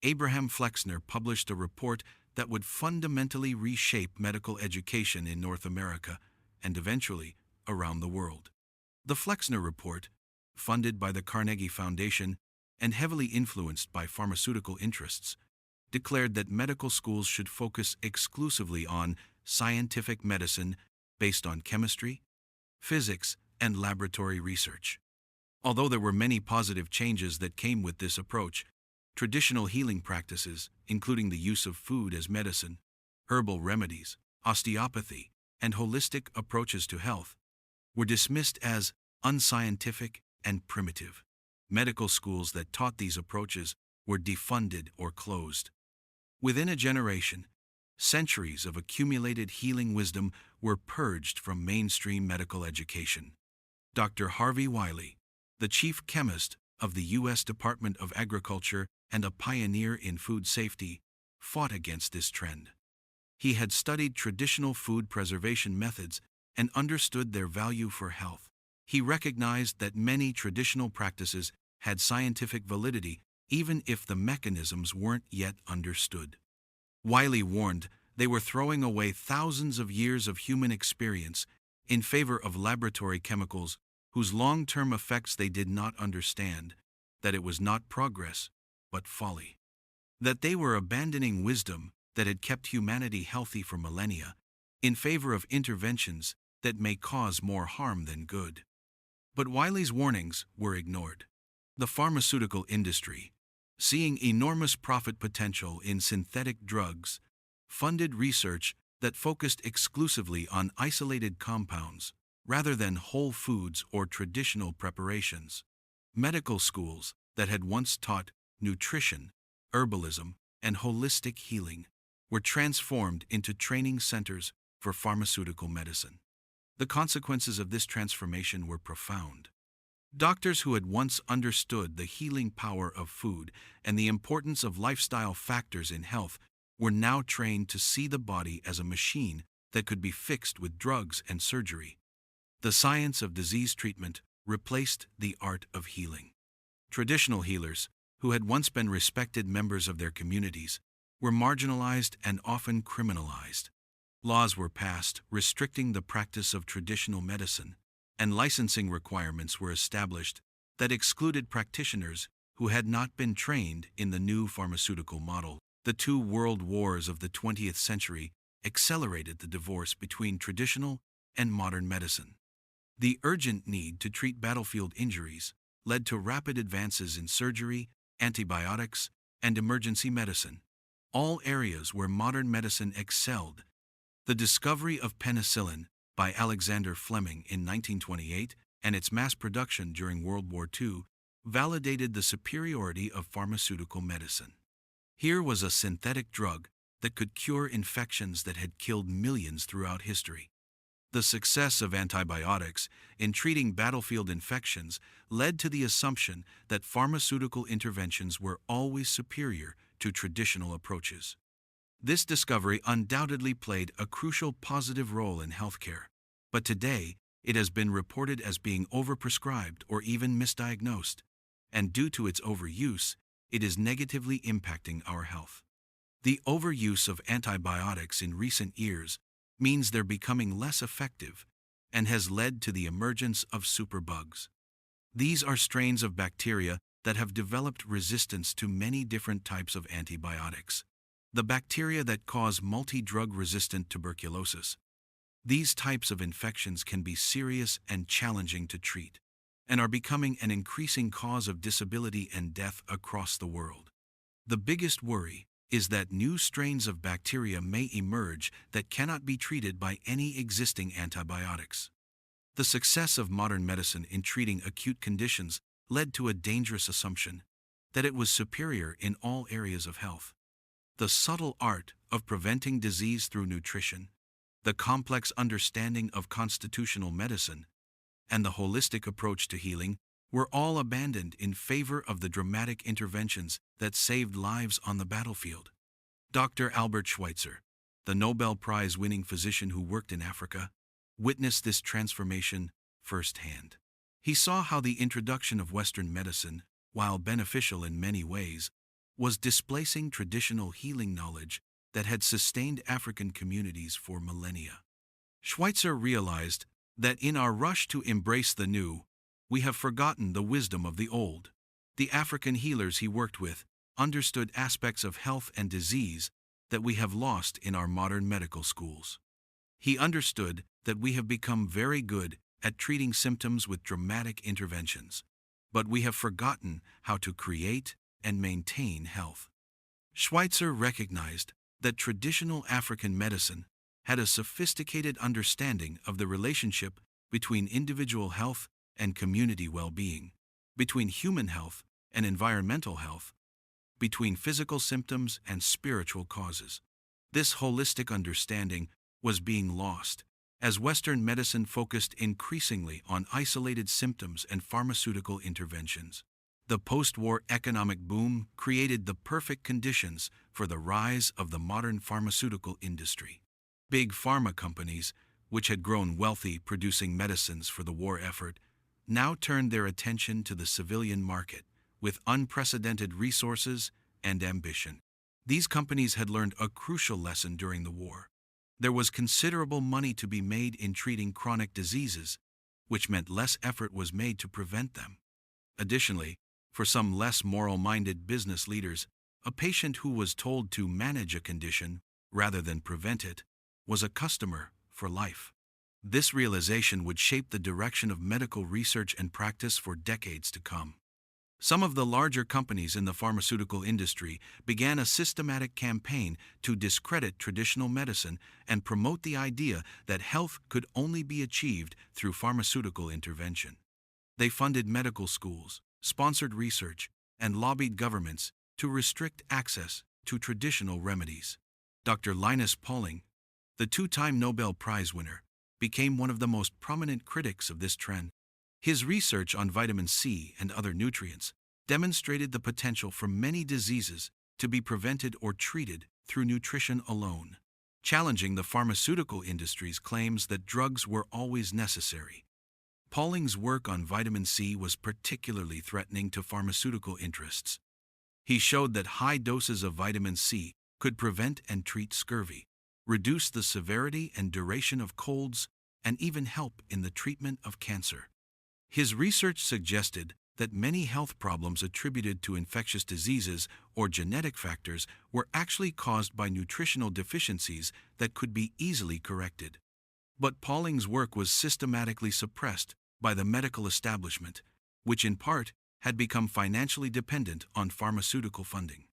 Abraham Flexner published a report that would fundamentally reshape medical education in North America and eventually around the world. The Flexner Report, funded by the Carnegie Foundation and heavily influenced by pharmaceutical interests, declared that medical schools should focus exclusively on scientific medicine based on chemistry, physics, and laboratory research. Although there were many positive changes that came with this approach, traditional healing practices, including the use of food as medicine, herbal remedies, osteopathy, and holistic approaches to health, were dismissed as unscientific and primitive. Medical schools that taught these approaches were defunded or closed. Within a generation, centuries of accumulated healing wisdom were purged from mainstream medical education. Dr. Harvey Wiley, the chief chemist of the U.S. Department of Agriculture and a pioneer in food safety, fought against this trend. He had studied traditional food preservation methods and understood their value for health. He recognized that many traditional practices had scientific validity even if the mechanisms weren't yet understood. Wiley warned they were throwing away thousands of years of human experience in favor of laboratory chemicals whose long-term effects they did not understand, that it was not progress, but folly. That they were abandoning wisdom that had kept humanity healthy for millennia in favor of interventions that may cause more harm than good. But Wiley's warnings were ignored. The pharmaceutical industry, seeing enormous profit potential in synthetic drugs, funded research that focused exclusively on isolated compounds rather than whole foods or traditional preparations. Medical schools that had once taught nutrition, herbalism, and holistic healing were transformed into training centers for pharmaceutical medicine. The consequences of this transformation were profound. Doctors who had once understood the healing power of food and the importance of lifestyle factors in health were now trained to see the body as a machine that could be fixed with drugs and surgery. The science of disease treatment replaced the art of healing. Traditional healers, who had once been respected members of their communities, were marginalized and often criminalized. Laws were passed restricting the practice of traditional medicine, and licensing requirements were established that excluded practitioners who had not been trained in the new pharmaceutical model. The two world wars of the 20th century accelerated the divorce between traditional and modern medicine. The urgent need to treat battlefield injuries led to rapid advances in surgery, antibiotics, and emergency medicine, all areas where modern medicine excelled. The discovery of penicillin by Alexander Fleming in 1928 and its mass production during World War II validated the superiority of pharmaceutical medicine. Here was a synthetic drug that could cure infections that had killed millions throughout history. The success of antibiotics in treating battlefield infections led to the assumption that pharmaceutical interventions were always superior to traditional approaches. This discovery undoubtedly played a crucial positive role in healthcare, but today it has been reported as being overprescribed or even misdiagnosed, and due to its overuse, it is negatively impacting our health. The overuse of antibiotics in recent years means they're becoming less effective and has led to the emergence of superbugs. These are strains of bacteria that have developed resistance to many different types of antibiotics. The bacteria that cause multi-drug-resistant tuberculosis. These types of infections can be serious and challenging to treat, and are becoming an increasing cause of disability and death across the world. The biggest worry is that new strains of bacteria may emerge that cannot be treated by any existing antibiotics. The success of modern medicine in treating acute conditions led to a dangerous assumption that it was superior in all areas of health. The subtle art of preventing disease through nutrition, the complex understanding of constitutional medicine, and the holistic approach to healing were all abandoned in favor of the dramatic interventions that saved lives on the battlefield. Dr. Albert Schweitzer, the Nobel Prize-winning physician who worked in Africa, witnessed this transformation firsthand. He saw how the introduction of Western medicine, while beneficial in many ways, was displacing traditional healing knowledge that had sustained African communities for millennia. Schweitzer realized that in our rush to embrace the new, we have forgotten the wisdom of the old. The African healers he worked with understood aspects of health and disease that we have lost in our modern medical schools. He understood that we have become very good at treating symptoms with dramatic interventions, but we have forgotten how to create and maintain health. Schweitzer recognized that traditional African medicine had a sophisticated understanding of the relationship between individual health and community well-being, between human health and environmental health, between physical symptoms and spiritual causes. This holistic understanding was being lost as Western medicine focused increasingly on isolated symptoms and pharmaceutical interventions. The post-war economic boom created the perfect conditions for the rise of the modern pharmaceutical industry. Big pharma companies, which had grown wealthy producing medicines for the war effort, now turned their attention to the civilian market with unprecedented resources and ambition. These companies had learned a crucial lesson during the war. There was considerable money to be made in treating chronic diseases, which meant less effort was made to prevent them. Additionally, for some less moral-minded business leaders, a patient who was told to manage a condition rather than prevent it was a customer for life. This realization would shape the direction of medical research and practice for decades to come. Some of the larger companies in the pharmaceutical industry began a systematic campaign to discredit traditional medicine and promote the idea that health could only be achieved through pharmaceutical intervention. They funded medical schools, sponsored research, and lobbied governments to restrict access to traditional remedies. Dr. Linus Pauling, the two-time Nobel Prize winner, became one of the most prominent critics of this trend. His research on vitamin C and other nutrients demonstrated the potential for many diseases to be prevented or treated through nutrition alone, challenging the pharmaceutical industry's claims that drugs were always necessary. Pauling's work on vitamin C was particularly threatening to pharmaceutical interests. He showed that high doses of vitamin C could prevent and treat scurvy, reduce the severity and duration of colds, and even help in the treatment of cancer. His research suggested that many health problems attributed to infectious diseases or genetic factors were actually caused by nutritional deficiencies that could be easily corrected. But Pauling's work was systematically suppressed by the medical establishment, which in part had become financially dependent on pharmaceutical funding.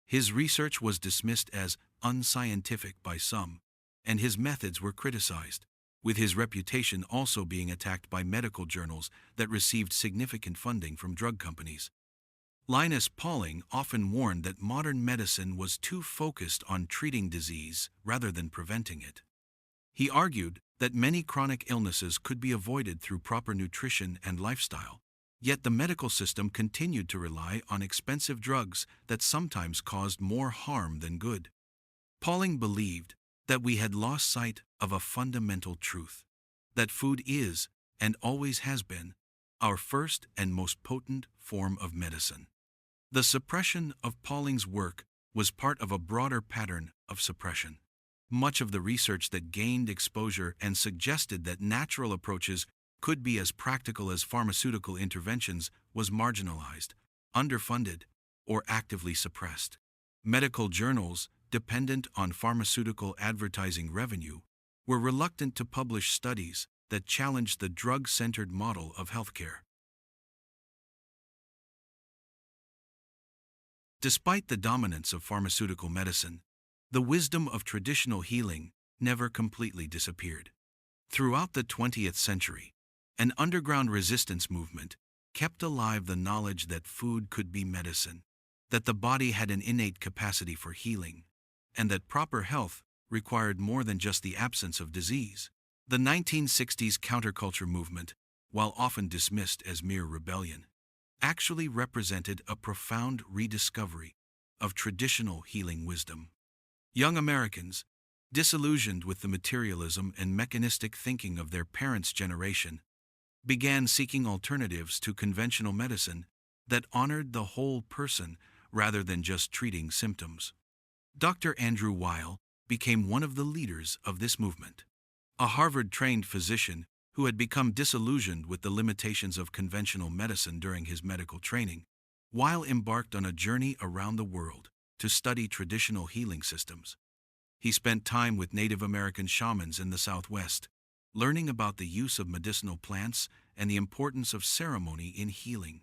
His research was dismissed as unscientific by some, and his methods were criticized, with his reputation also being attacked by medical journals that received significant funding from drug companies. Linus Pauling often warned that modern medicine was too focused on treating disease rather than preventing it. He argued that many chronic illnesses could be avoided through proper nutrition and lifestyle, yet the medical system continued to rely on expensive drugs that sometimes caused more harm than good. Pauling believed that we had lost sight of a fundamental truth, that food is, and always has been, our first and most potent form of medicine. The suppression of Pauling's work was part of a broader pattern of suppression. Much of the research that gained exposure and suggested that natural approaches could be as practical as pharmaceutical interventions was marginalized, underfunded, or actively suppressed. Medical journals, dependent on pharmaceutical advertising revenue, were reluctant to publish studies that challenged the drug-centered model of healthcare. Despite the dominance of pharmaceutical medicine, the wisdom of traditional healing never completely disappeared. Throughout the 20th century, an underground resistance movement kept alive the knowledge that food could be medicine, that the body had an innate capacity for healing, and that proper health required more than just the absence of disease. The 1960s counterculture movement, while often dismissed as mere rebellion, actually represented a profound rediscovery of traditional healing wisdom. Young Americans, disillusioned with the materialism and mechanistic thinking of their parents' generation, began seeking alternatives to conventional medicine that honored the whole person rather than just treating symptoms. Dr. Andrew Weil became one of the leaders of this movement. A Harvard-trained physician who had become disillusioned with the limitations of conventional medicine during his medical training, Weil embarked on a journey around the world to study traditional healing systems. He spent time with Native American shamans in the Southwest, learning about the use of medicinal plants and the importance of ceremony in healing.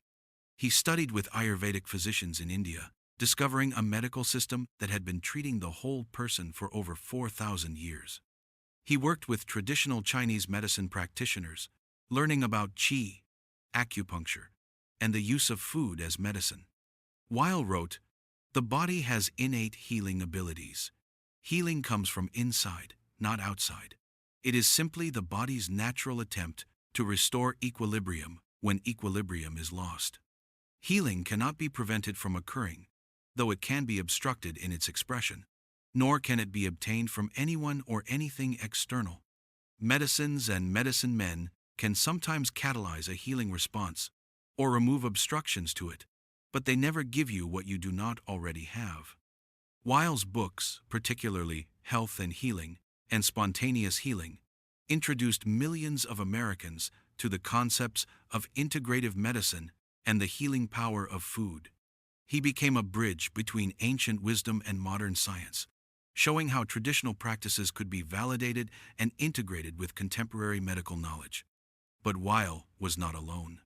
He studied with Ayurvedic physicians in India, discovering a medical system that had been treating the whole person for over 4,000 years. He worked with traditional Chinese medicine practitioners, learning about qi, acupuncture, and the use of food as medicine. Weil wrote, "The body has innate healing abilities. Healing comes from inside, not outside. It is simply the body's natural attempt to restore equilibrium when equilibrium is lost. Healing cannot be prevented from occurring, though it can be obstructed in its expression, nor can it be obtained from anyone or anything external. Medicines and medicine men can sometimes catalyze a healing response or remove obstructions to it, but they never give you what you do not already have." Weil's books, particularly Health and Healing and Spontaneous Healing, introduced millions of Americans to the concepts of integrative medicine and the healing power of food. He became a bridge between ancient wisdom and modern science, showing how traditional practices could be validated and integrated with contemporary medical knowledge. But Weil was not alone.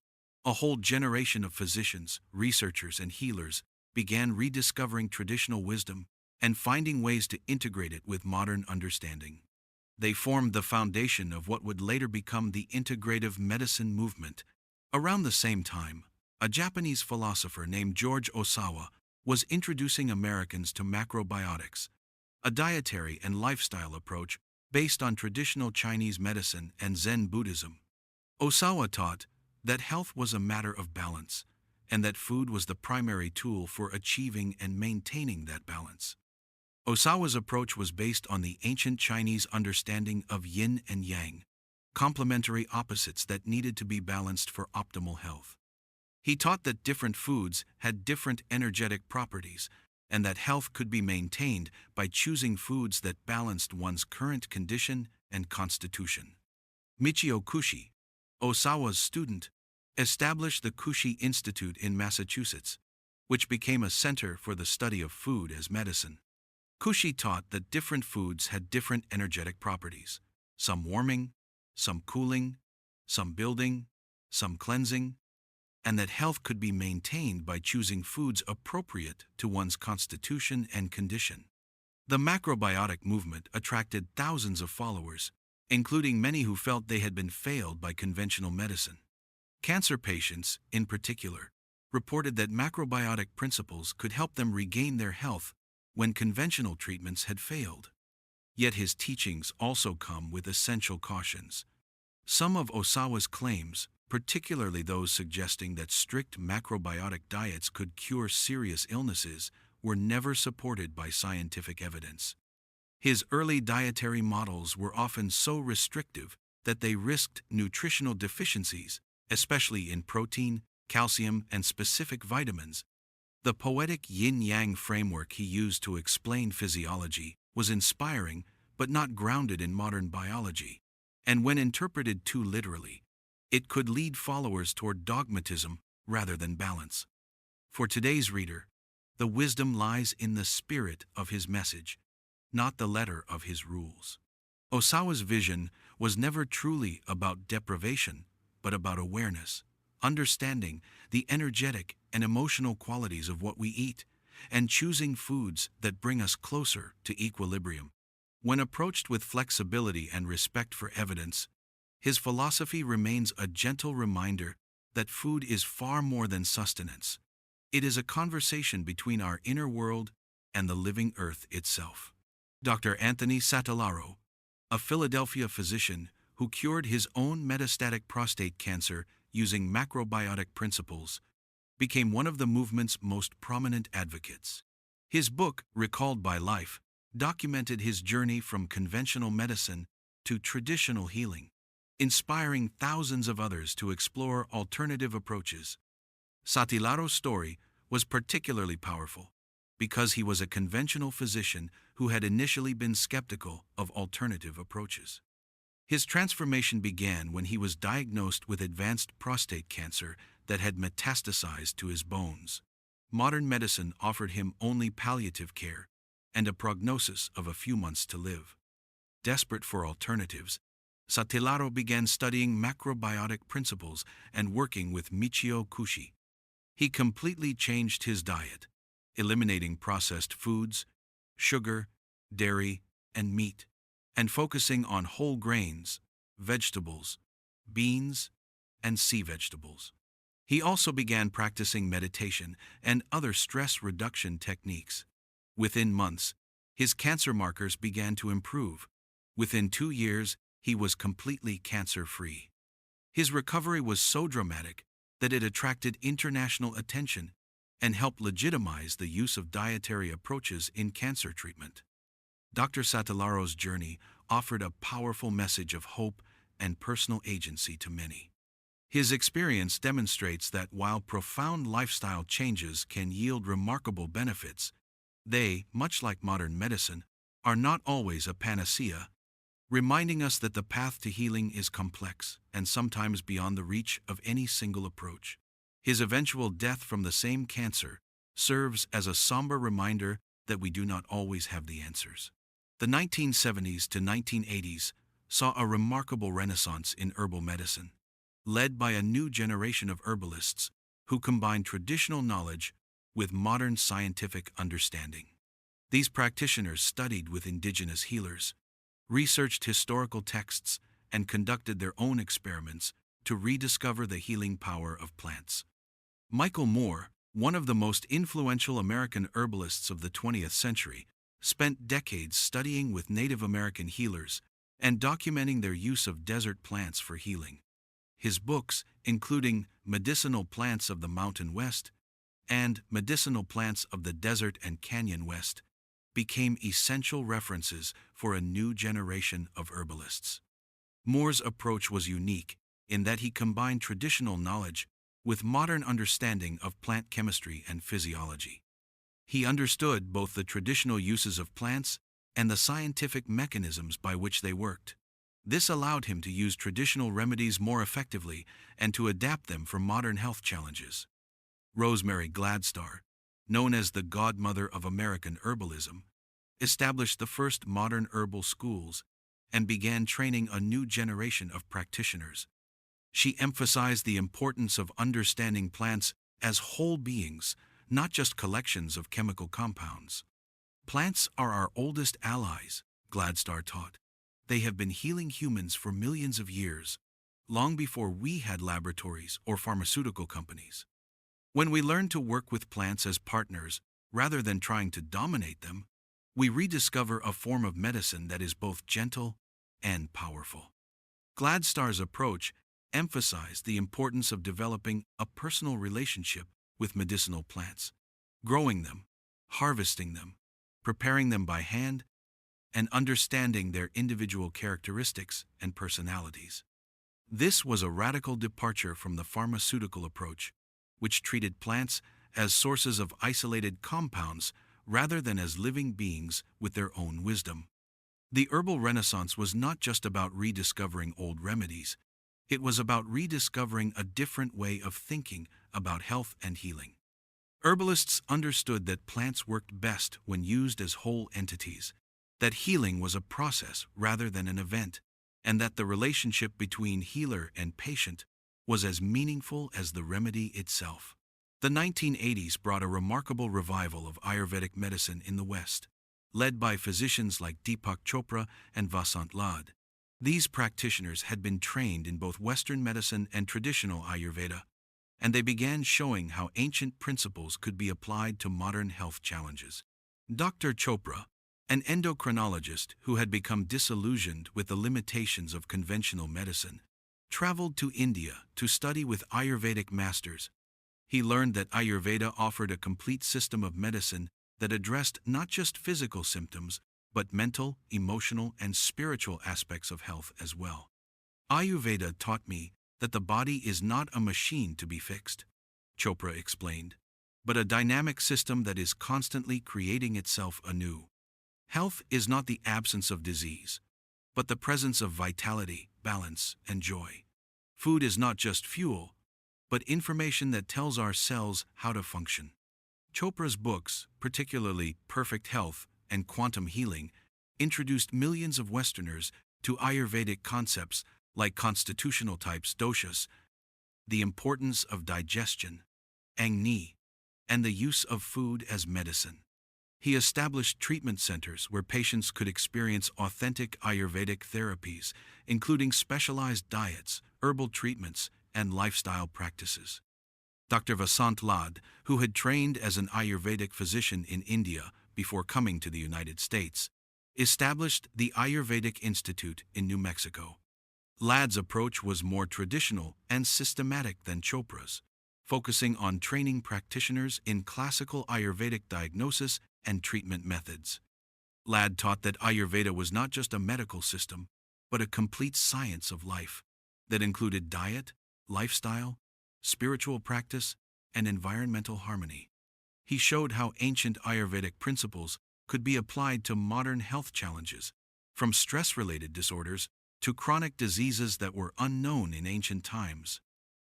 A whole generation of physicians, researchers, and healers began rediscovering traditional wisdom and finding ways to integrate it with modern understanding. They formed the foundation of what would later become the integrative medicine movement. Around the same time, a Japanese philosopher named George Osawa was introducing Americans to macrobiotics, a dietary and lifestyle approach based on traditional Chinese medicine and Zen Buddhism. Osawa taught that health was a matter of balance, and that food was the primary tool for achieving and maintaining that balance. Osawa's approach was based on the ancient Chinese understanding of yin and yang, complementary opposites that needed to be balanced for optimal health. He taught that different foods had different energetic properties, and that health could be maintained by choosing foods that balanced one's current condition and constitution. Michio Kushi, Osawa's student, established the Kushi Institute in Massachusetts, which became a center for the study of food as medicine. Kushi taught that different foods had different energetic properties, some warming, some cooling, some building, some cleansing, and that health could be maintained by choosing foods appropriate to one's constitution and condition. The macrobiotic movement attracted thousands of followers, including many who felt they had been failed by conventional medicine. Cancer patients, in particular, reported that macrobiotic principles could help them regain their health when conventional treatments had failed. Yet his teachings also come with essential cautions. Some of Osawa's claims, particularly those suggesting that strict macrobiotic diets could cure serious illnesses, were never supported by scientific evidence. His early dietary models were often so restrictive that they risked nutritional deficiencies, especially in protein, calcium, and specific vitamins. The poetic yin-yang framework he used to explain physiology was inspiring but not grounded in modern biology, and when interpreted too literally, it could lead followers toward dogmatism rather than balance. For today's reader, the wisdom lies in the spirit of his message, not the letter of his rules. Osawa's vision was never truly about deprivation, but about awareness, understanding the energetic and emotional qualities of what we eat, and choosing foods that bring us closer to equilibrium. When approached with flexibility and respect for evidence, his philosophy remains a gentle reminder that food is far more than sustenance. It is a conversation between our inner world and the living earth itself. Dr. Anthony Satellaro, a Philadelphia physician who cured his own metastatic prostate cancer using macrobiotic principles, became one of the movement's most prominent advocates. His book, Recalled by Life, documented his journey from conventional medicine to traditional healing, inspiring thousands of others to explore alternative approaches. Satilaro's story was particularly powerful because he was a conventional physician who had initially been skeptical of alternative approaches. His transformation began when he was diagnosed with advanced prostate cancer that had metastasized to his bones. Modern medicine offered him only palliative care and a prognosis of a few months to live. Desperate for alternatives, Satellaro began studying macrobiotic principles and working with Michio Kushi. He completely changed his diet, eliminating processed foods, sugar, dairy, and meat, and focusing on whole grains, vegetables, beans, and sea vegetables. He also began practicing meditation and other stress reduction techniques. Within months, his cancer markers began to improve. Within 2 years, he was completely cancer-free. His recovery was so dramatic that it attracted international attention and helped legitimize the use of dietary approaches in cancer treatment. Dr. Satilaro's journey offered a powerful message of hope and personal agency to many. His experience demonstrates that while profound lifestyle changes can yield remarkable benefits, they, much like modern medicine, are not always a panacea, reminding us that the path to healing is complex and sometimes beyond the reach of any single approach. His eventual death from the same cancer serves as a somber reminder that we do not always have the answers. The 1970s to 1980s saw a remarkable renaissance in herbal medicine, led by a new generation of herbalists who combined traditional knowledge with modern scientific understanding. These practitioners studied with indigenous healers, researched historical texts, and conducted their own experiments to rediscover the healing power of plants. Michael Moore, one of the most influential American herbalists of the 20th century, spent decades studying with Native American healers and documenting their use of desert plants for healing. His books, including Medicinal Plants of the Mountain West and Medicinal Plants of the Desert and Canyon West, became essential references for a new generation of herbalists. Moore's approach was unique in that he combined traditional knowledge with modern understanding of plant chemistry and physiology. He understood both the traditional uses of plants and the scientific mechanisms by which they worked. This allowed him to use traditional remedies more effectively and to adapt them for modern health challenges. Rosemary Gladstar, known as the godmother of American herbalism, established the first modern herbal schools and began training a new generation of practitioners. She emphasized the importance of understanding plants as whole beings, not just collections of chemical compounds. Plants are our oldest allies, Gladstar taught. They have been healing humans for millions of years, long before we had laboratories or pharmaceutical companies. When we learn to work with plants as partners rather than trying to dominate them, we rediscover a form of medicine that is both gentle and powerful. Gladstar's approach emphasized the importance of developing a personal relationship with medicinal plants, growing them, harvesting them, preparing them by hand, and understanding their individual characteristics and personalities. This was a radical departure from the pharmaceutical approach, which treated plants as sources of isolated compounds rather than as living beings with their own wisdom. The herbal renaissance was not just about rediscovering old remedies, it was about rediscovering a different way of thinking about health and healing. Herbalists understood that plants worked best when used as whole entities, that healing was a process rather than an event, and that the relationship between healer and patient was as meaningful as the remedy itself. The 1980s brought a remarkable revival of Ayurvedic medicine in the West, led by physicians like Deepak Chopra and Vasant Lad. These practitioners had been trained in both Western medicine and traditional Ayurveda, and they began showing how ancient principles could be applied to modern health challenges. Dr. Chopra, an endocrinologist who had become disillusioned with the limitations of conventional medicine, traveled to India to study with Ayurvedic masters. He learned that Ayurveda offered a complete system of medicine that addressed not just physical symptoms, but mental, emotional, and spiritual aspects of health as well. Ayurveda taught me that the body is not a machine to be fixed, Chopra explained, but a dynamic system that is constantly creating itself anew. Health is not the absence of disease, but the presence of vitality, balance, and joy. Food is not just fuel, but information that tells our cells how to function. Chopra's books, particularly Perfect Health and Quantum Healing, introduced millions of Westerners to Ayurvedic concepts like constitutional types, doshas, the importance of digestion, agni, and the use of food as medicine. He established treatment centers where patients could experience authentic Ayurvedic therapies, including specialized diets, herbal treatments, and lifestyle practices. Dr. Vasant Lad, who had trained as an Ayurvedic physician in India before coming to the United States, established the Ayurvedic Institute in New Mexico. Lad's approach was more traditional and systematic than Chopra's, focusing on training practitioners in classical Ayurvedic diagnosis and treatment methods. Lad taught that Ayurveda was not just a medical system, but a complete science of life that included diet, lifestyle, spiritual practice, and environmental harmony. He showed how ancient Ayurvedic principles could be applied to modern health challenges, from stress-related disorders to chronic diseases that were unknown in ancient times.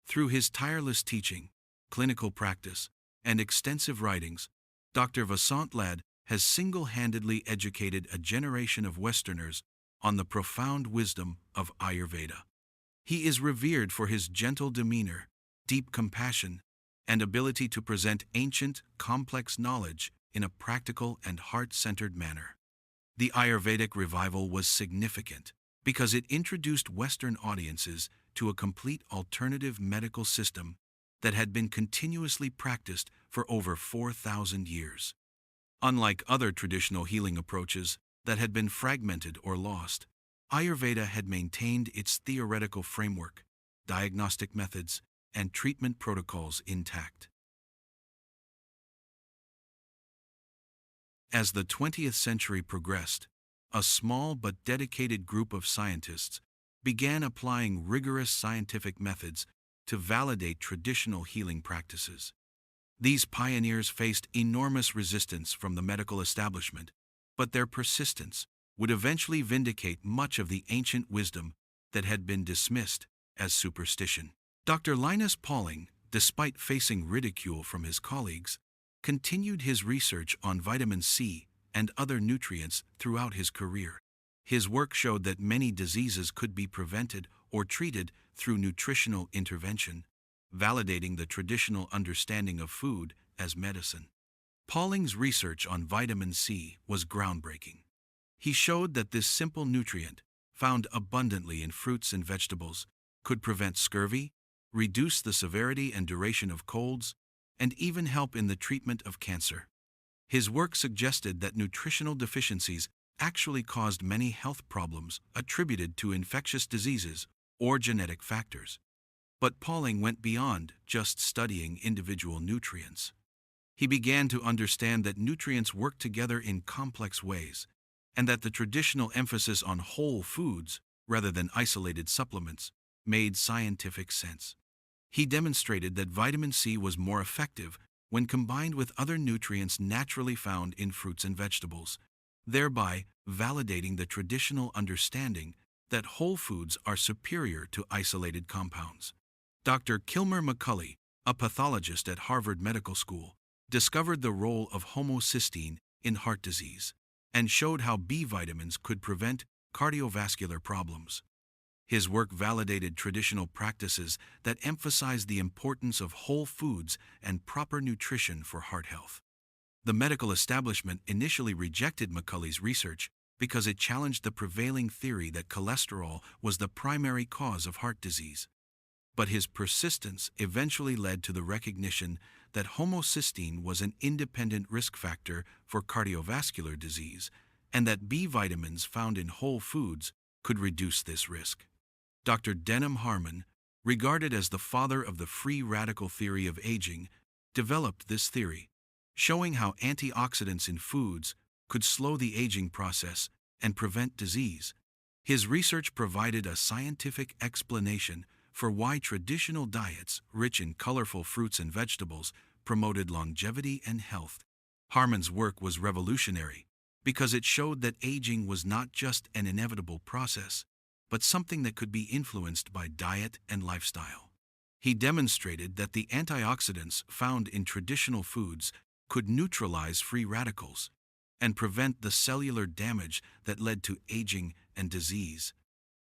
Through his tireless teaching, clinical practice, and extensive writings, Dr. Vasant Lad has single-handedly educated a generation of Westerners on the profound wisdom of Ayurveda. He is revered for his gentle demeanor, deep compassion, and ability to present ancient, complex knowledge in a practical and heart-centered manner. The Ayurvedic revival was significant because it introduced Western audiences to a complete alternative medical system that had been continuously practiced for over 4,000 years. Unlike other traditional healing approaches that had been fragmented or lost, Ayurveda had maintained its theoretical framework, diagnostic methods, and treatment protocols intact. As the 20th century progressed, a small but dedicated group of scientists began applying rigorous scientific methods to validate traditional healing practices. These pioneers faced enormous resistance from the medical establishment, but their persistence would eventually vindicate much of the ancient wisdom that had been dismissed as superstition. Dr. Linus Pauling, despite facing ridicule from his colleagues, continued his research on vitamin C and other nutrients throughout his career. His work showed that many diseases could be prevented or treated through nutritional intervention, validating the traditional understanding of food as medicine. Pauling's research on vitamin C was groundbreaking. He showed that this simple nutrient, found abundantly in fruits and vegetables, could prevent scurvy, reduce the severity and duration of colds, and even help in the treatment of cancer. His work suggested that nutritional deficiencies actually caused many health problems attributed to infectious diseases or genetic factors. But Pauling went beyond just studying individual nutrients. He began to understand that nutrients work together in complex ways, and that the traditional emphasis on whole foods, rather than isolated supplements, made scientific sense. He demonstrated that vitamin C was more effective when combined with other nutrients naturally found in fruits and vegetables, thereby validating the traditional understanding that whole foods are superior to isolated compounds. Dr. Kilmer McCulley, a pathologist at Harvard Medical School, discovered the role of homocysteine in heart disease and showed how B vitamins could prevent cardiovascular problems. His work validated traditional practices that emphasized the importance of whole foods and proper nutrition for heart health. The medical establishment initially rejected McCulley's research because it challenged the prevailing theory that cholesterol was the primary cause of heart disease. But his persistence eventually led to the recognition that homocysteine was an independent risk factor for cardiovascular disease, and that B vitamins found in whole foods could reduce this risk. Dr. Denham Harman, regarded as the father of the free radical theory of aging, developed this theory, showing how antioxidants in foods could slow the aging process and prevent disease. His research provided a scientific explanation for why traditional diets rich in colorful fruits and vegetables promoted longevity and health. Harman's work was revolutionary because it showed that aging was not just an inevitable process, but something that could be influenced by diet and lifestyle. He demonstrated that the antioxidants found in traditional foods could neutralize free radicals and prevent the cellular damage that led to aging and disease.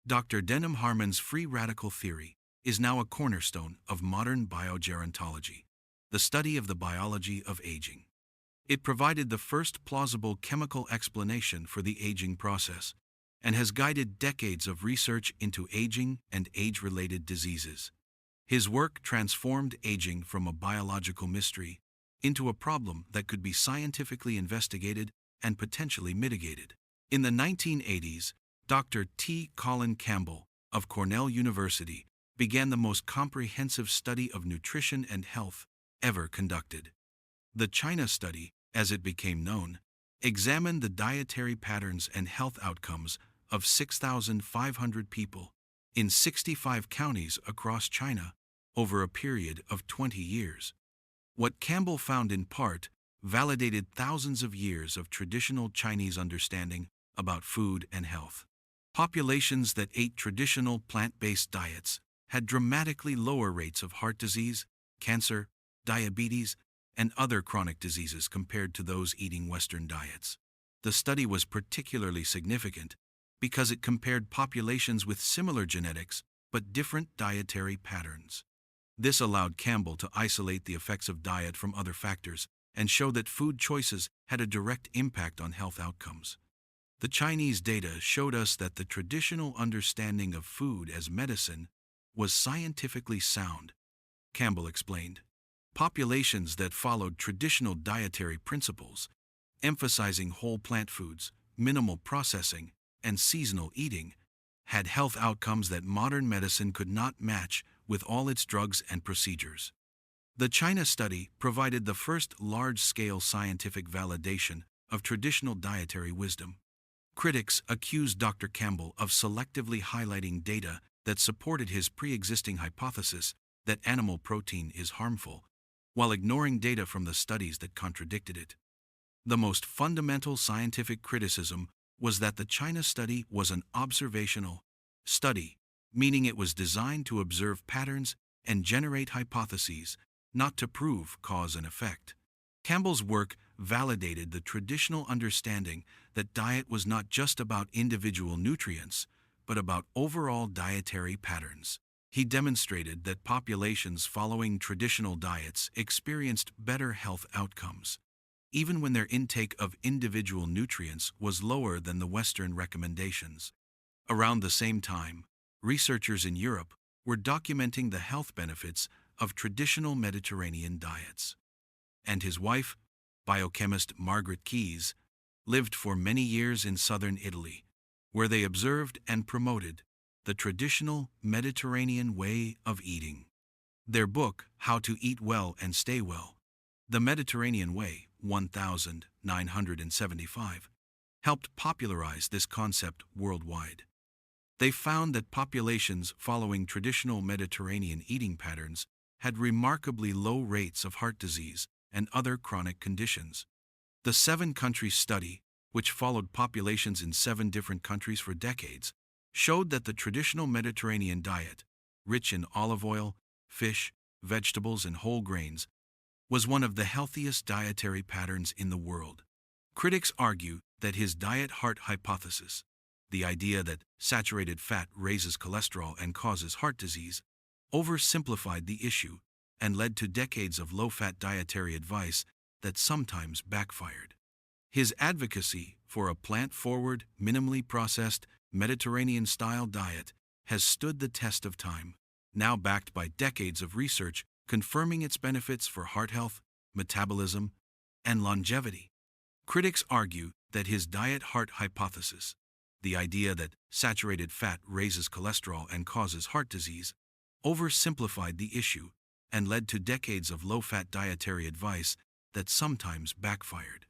Dr. Denham Harman's free radical theory is now a cornerstone of modern biogerontology, the study of the biology of aging. It provided the first plausible chemical explanation for the aging process and has guided decades of research into aging and age-related diseases. His work transformed aging from a biological mystery into a problem that could be scientifically investigated and potentially mitigated. In the 1980s, Dr. T. Colin Campbell of Cornell University began the most comprehensive study of nutrition and health ever conducted. The China study, as it became known, examined the dietary patterns and health outcomes of 6,500 people in 65 counties across China over a period of 20 years. What Campbell found in part validated thousands of years of traditional Chinese understanding about food and health. Populations that ate traditional plant-based diets had dramatically lower rates of heart disease, cancer, diabetes, and other chronic diseases compared to those eating Western diets. The study was particularly significant because it compared populations with similar genetics but different dietary patterns. This allowed Campbell to isolate the effects of diet from other factors and show that food choices had a direct impact on health outcomes. The Chinese data showed us that the traditional understanding of food as medicine was scientifically sound, Campbell explained. Populations that followed traditional dietary principles, emphasizing whole plant foods, minimal processing, and seasonal eating, had health outcomes that modern medicine could not match with all its drugs and procedures. The China study provided the first large-scale scientific validation of traditional dietary wisdom. Critics accused Dr. Campbell of selectively highlighting data that supported his pre-existing hypothesis that animal protein is harmful, while ignoring data from the studies that contradicted it. The most fundamental scientific criticism was that the China study was an observational study, meaning it was designed to observe patterns and generate hypotheses, not to prove cause and effect. Campbell's work validated the traditional understanding that diet was not just about individual nutrients, but about overall dietary patterns. He demonstrated that populations following traditional diets experienced better health outcomes, even when their intake of individual nutrients was lower than the Western recommendations. Around the same time, researchers in Europe were documenting the health benefits of traditional Mediterranean diets. And his wife, biochemist Margaret Keyes, lived for many years in southern Italy, where they observed and promoted the traditional Mediterranean way of eating. Their book, How to Eat Well and Stay Well, The Mediterranean Way, 1975, helped popularize this concept worldwide. They found that populations following traditional Mediterranean eating patterns had remarkably low rates of heart disease and other chronic conditions. The 7-country study, which followed populations in 7 different countries for decades, showed that the traditional Mediterranean diet, rich in olive oil, fish, vegetables, and whole grains, was one of the healthiest dietary patterns in the world. Critics argue that his diet heart hypothesis, the idea that saturated fat raises cholesterol and causes heart disease, oversimplified the issue and led to decades of low-fat dietary advice that sometimes backfired. His advocacy for a plant-forward, minimally processed, Mediterranean-style diet has stood the test of time, now backed by decades of research confirming its benefits for heart health, metabolism, and longevity. Critics argue that his diet-heart hypothesis, the idea that saturated fat raises cholesterol and causes heart disease, oversimplified the issue and led to decades of low-fat dietary advice that sometimes backfired.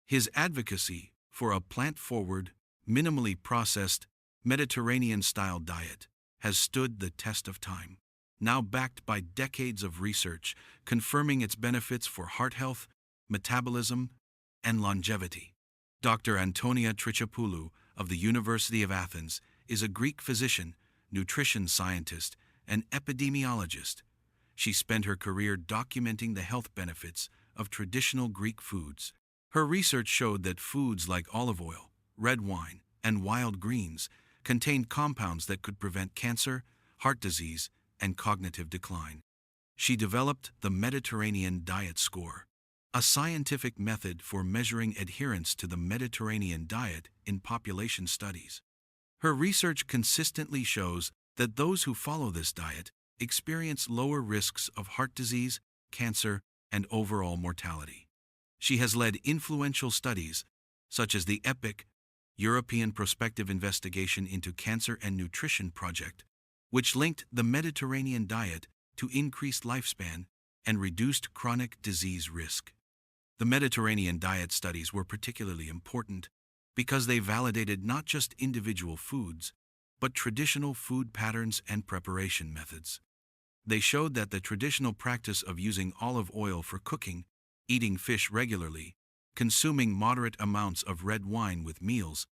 His advocacy for a plant-forward, minimally processed, Mediterranean-style diet has stood the test of time, now backed by decades of research confirming its benefits for heart health, metabolism, and longevity. Dr. Antonia Trichapoulou of the University of Athens is a Greek physician, nutrition scientist, and epidemiologist. She spent her career documenting the health benefits of traditional Greek foods. Her research showed that foods like olive oil, red wine, and wild greens contained compounds that could prevent cancer, heart disease, and cognitive decline. She developed the Mediterranean Diet Score, a scientific method for measuring adherence to the Mediterranean diet in population studies. Her research consistently shows that those who follow this diet experience lower risks of heart disease, cancer, and overall mortality. She has led influential studies, such as the EPIC, European Prospective Investigation into Cancer and Nutrition project, which linked the Mediterranean diet to increased lifespan and reduced chronic disease risk. The Mediterranean diet studies were particularly important because they validated not just individual foods, but traditional food patterns and preparation methods. They showed that the traditional practice of using olive oil for cooking, eating fish regularly, consuming moderate amounts of red wine with meals,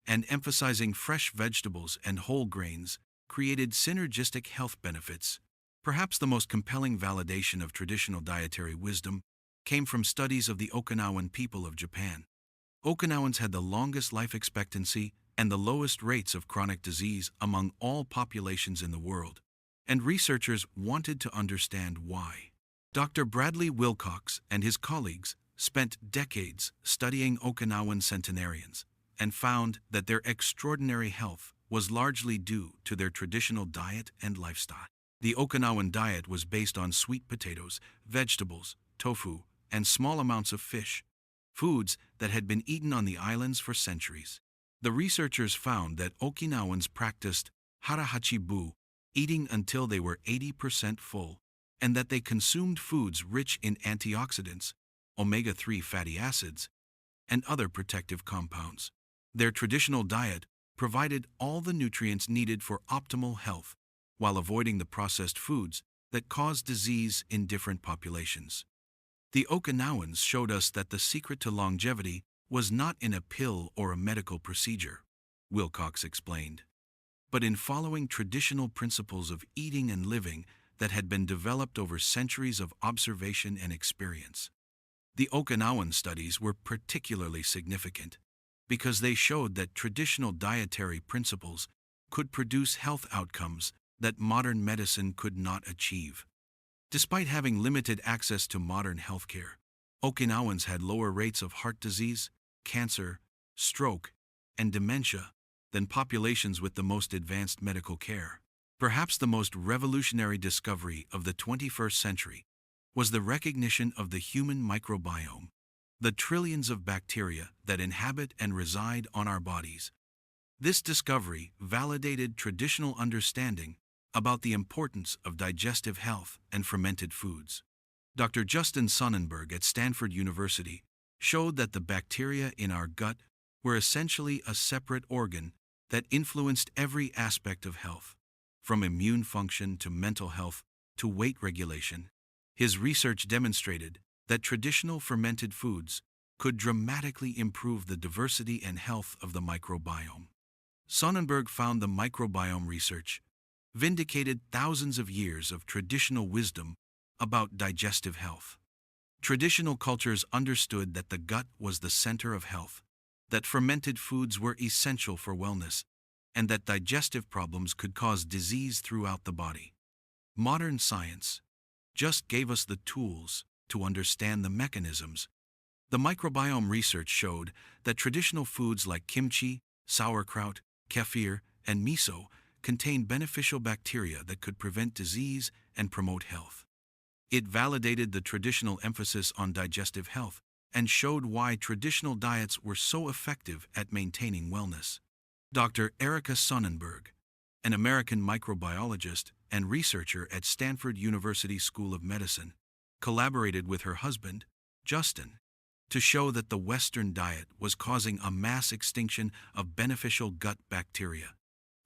and emphasizing fresh vegetables and whole grains created synergistic health benefits. Perhaps the most compelling validation of traditional dietary wisdom came from studies of the Okinawan people of Japan. Okinawans had the longest life expectancy and the lowest rates of chronic disease among all populations in the world, and researchers wanted to understand why. Dr. Bradley Wilcox and his colleagues spent decades studying Okinawan centenarians and found that their extraordinary health was largely due to their traditional diet and lifestyle. The Okinawan diet was based on sweet potatoes, vegetables, tofu, and small amounts of fish, foods that had been eaten on the islands for centuries. The researchers found that Okinawans practiced hara-hachi-bu, eating until they were 80% full, and that they consumed foods rich in antioxidants, omega-3 fatty acids, and other protective compounds. Their traditional diet provided all the nutrients needed for optimal health, while avoiding the processed foods that cause disease in different populations. The Okinawans showed us that the secret to longevity was not in a pill or a medical procedure, Wilcox explained, but in following traditional principles of eating and living that had been developed over centuries of observation and experience. The Okinawan studies were particularly significant because they showed that traditional dietary principles could produce health outcomes that modern medicine could not achieve. Despite having limited access to modern healthcare, Okinawans had lower rates of heart disease, cancer, stroke, and dementia than populations with the most advanced medical care. Perhaps the most revolutionary discovery of the 21st century was the recognition of the human microbiome, the trillions of bacteria that inhabit and reside on our bodies. This discovery validated traditional understanding about the importance of digestive health and fermented foods. Dr. Justin Sonnenberg at Stanford University showed that the bacteria in our gut were essentially a separate organ that influenced every aspect of health, from immune function to mental health to weight regulation. His research demonstrated that traditional fermented foods could dramatically improve the diversity and health of the microbiome. Sonnenberg found the microbiome research vindicated thousands of years of traditional wisdom about digestive health. Traditional cultures understood that the gut was the center of health, that fermented foods were essential for wellness, and that digestive problems could cause disease throughout the body. Modern science just gave us the tools to understand the mechanisms. The microbiome research showed that traditional foods like kimchi, sauerkraut, kefir, and miso contain beneficial bacteria that could prevent disease and promote health. It validated the traditional emphasis on digestive health and showed why traditional diets were so effective at maintaining wellness. Dr. Erika Sonnenberg, an American microbiologist and researcher at Stanford University School of Medicine, collaborated with her husband, Justin, to show that the Western diet was causing a mass extinction of beneficial gut bacteria,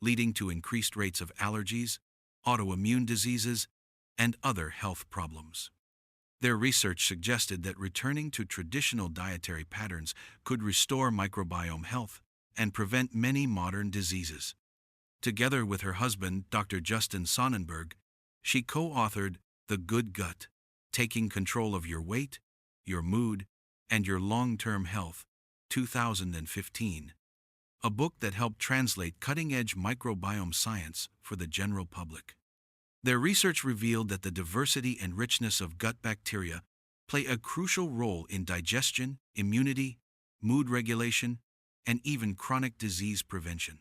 leading to increased rates of allergies, autoimmune diseases, and other health problems. Their research suggested that returning to traditional dietary patterns could restore microbiome health and prevent many modern diseases. Together with her husband, Dr. Justin Sonnenberg, she co-authored The Good Gut: Taking Control of Your Weight, Your Mood, and Your Long-Term Health, 2015, a book that helped translate cutting-edge microbiome science for the general public. Their research revealed that the diversity and richness of gut bacteria play a crucial role in digestion, immunity, mood regulation, and even chronic disease prevention.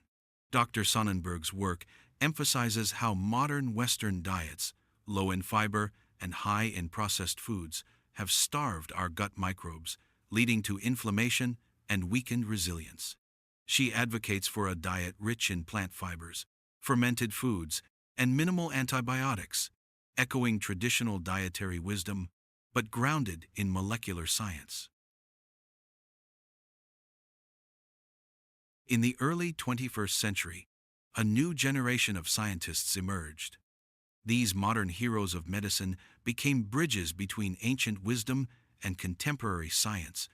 Dr. Sonnenberg's work emphasizes how modern Western diets, low in fiber and high in processed foods, have starved our gut microbes, leading to inflammation and weakened resilience. She advocates for a diet rich in plant fibers, fermented foods, and minimal antibiotics, echoing traditional dietary wisdom, but grounded in molecular science. In the early 21st century, a new generation of scientists emerged. These modern heroes of medicine became bridges between ancient wisdom and contemporary science,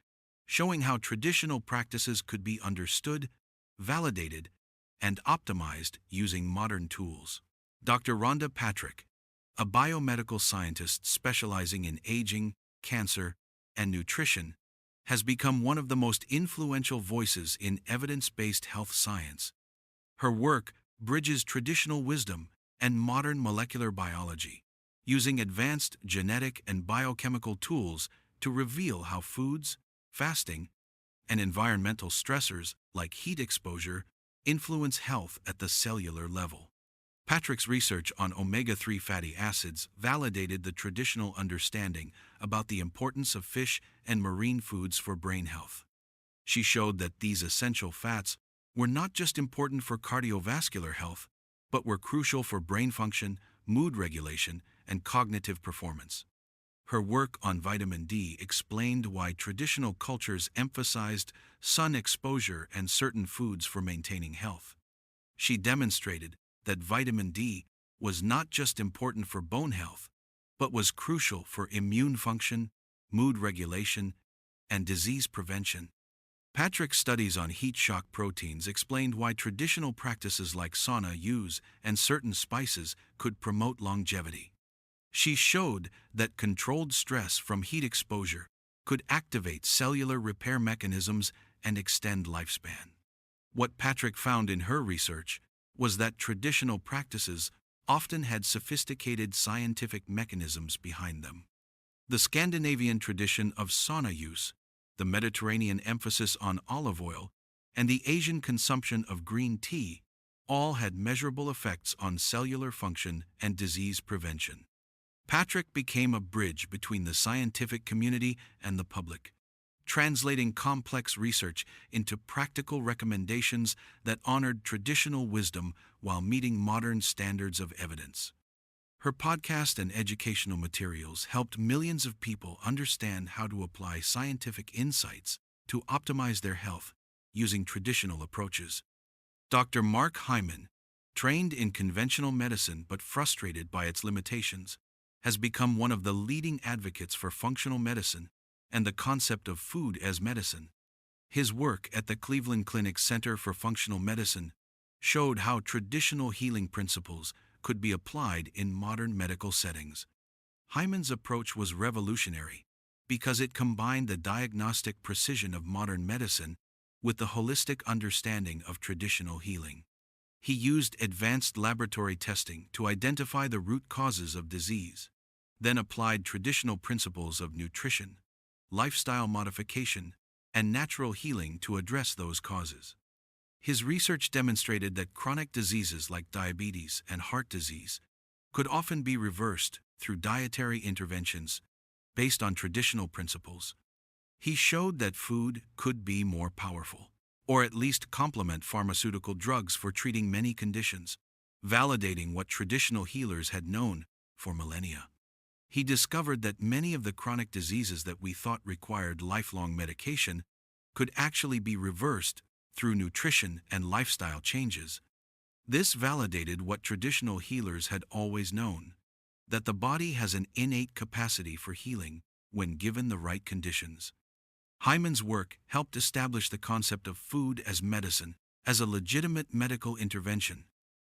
showing how traditional practices could be understood, validated, and optimized using modern tools. Dr. Rhonda Patrick, a biomedical scientist specializing in aging, cancer, and nutrition, has become one of the most influential voices in evidence-based health science. Her work bridges traditional wisdom and modern molecular biology, using advanced genetic and biochemical tools to reveal how foods, fasting, and environmental stressors like heat exposure influence health at the cellular level. Patrick's research on omega-3 fatty acids validated the traditional understanding about the importance of fish and marine foods for brain health. She showed that these essential fats were not just important for cardiovascular health, but were crucial for brain function, mood regulation, and cognitive performance. Her work on vitamin D explained why traditional cultures emphasized sun exposure and certain foods for maintaining health. She demonstrated that vitamin D was not just important for bone health, but was crucial for immune function, mood regulation, and disease prevention. Patrick's studies on heat shock proteins explained why traditional practices like sauna use and certain spices could promote longevity. She showed that controlled stress from heat exposure could activate cellular repair mechanisms and extend lifespan. What Patrick found in her research was that traditional practices often had sophisticated scientific mechanisms behind them. The Scandinavian tradition of sauna use, the Mediterranean emphasis on olive oil, and the Asian consumption of green tea all had measurable effects on cellular function and disease prevention. Patrick became a bridge between the scientific community and the public, translating complex research into practical recommendations that honored traditional wisdom while meeting modern standards of evidence. Her podcast and educational materials helped millions of people understand how to apply scientific insights to optimize their health using traditional approaches. Dr. Mark Hyman, trained in conventional medicine but frustrated by its limitations, has become one of the leading advocates for functional medicine and the concept of food as medicine. His work at the Cleveland Clinic Center for Functional Medicine showed how traditional healing principles could be applied in modern medical settings. Hyman's approach was revolutionary because it combined the diagnostic precision of modern medicine with the holistic understanding of traditional healing. He used advanced laboratory testing to identify the root causes of disease, then applied traditional principles of nutrition, lifestyle modification, and natural healing to address those causes. His research demonstrated that chronic diseases like diabetes and heart disease could often be reversed through dietary interventions based on traditional principles. He showed that food could be more powerful, or at least complement pharmaceutical drugs for treating many conditions, validating what traditional healers had known for millennia. He discovered that many of the chronic diseases that we thought required lifelong medication could actually be reversed through nutrition and lifestyle changes. This validated what traditional healers had always known, that the body has an innate capacity for healing when given the right conditions. Hyman's work helped establish the concept of food as medicine as a legitimate medical intervention.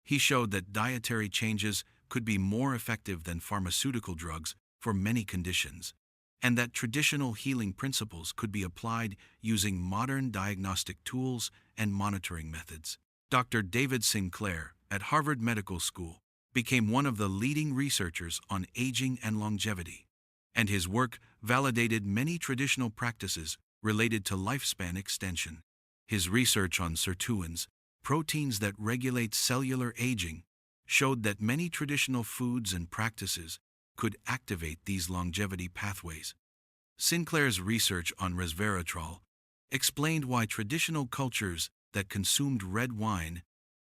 He showed that dietary changes could be more effective than pharmaceutical drugs for many conditions, and that traditional healing principles could be applied using modern diagnostic tools and monitoring methods. Dr. David Sinclair at Harvard Medical School became one of the leading researchers on aging and longevity, and his work validated many traditional practices related to lifespan extension. His research on sirtuins, proteins that regulate cellular aging, showed that many traditional foods and practices could activate these longevity pathways. Sinclair's research on resveratrol explained why traditional cultures that consumed red wine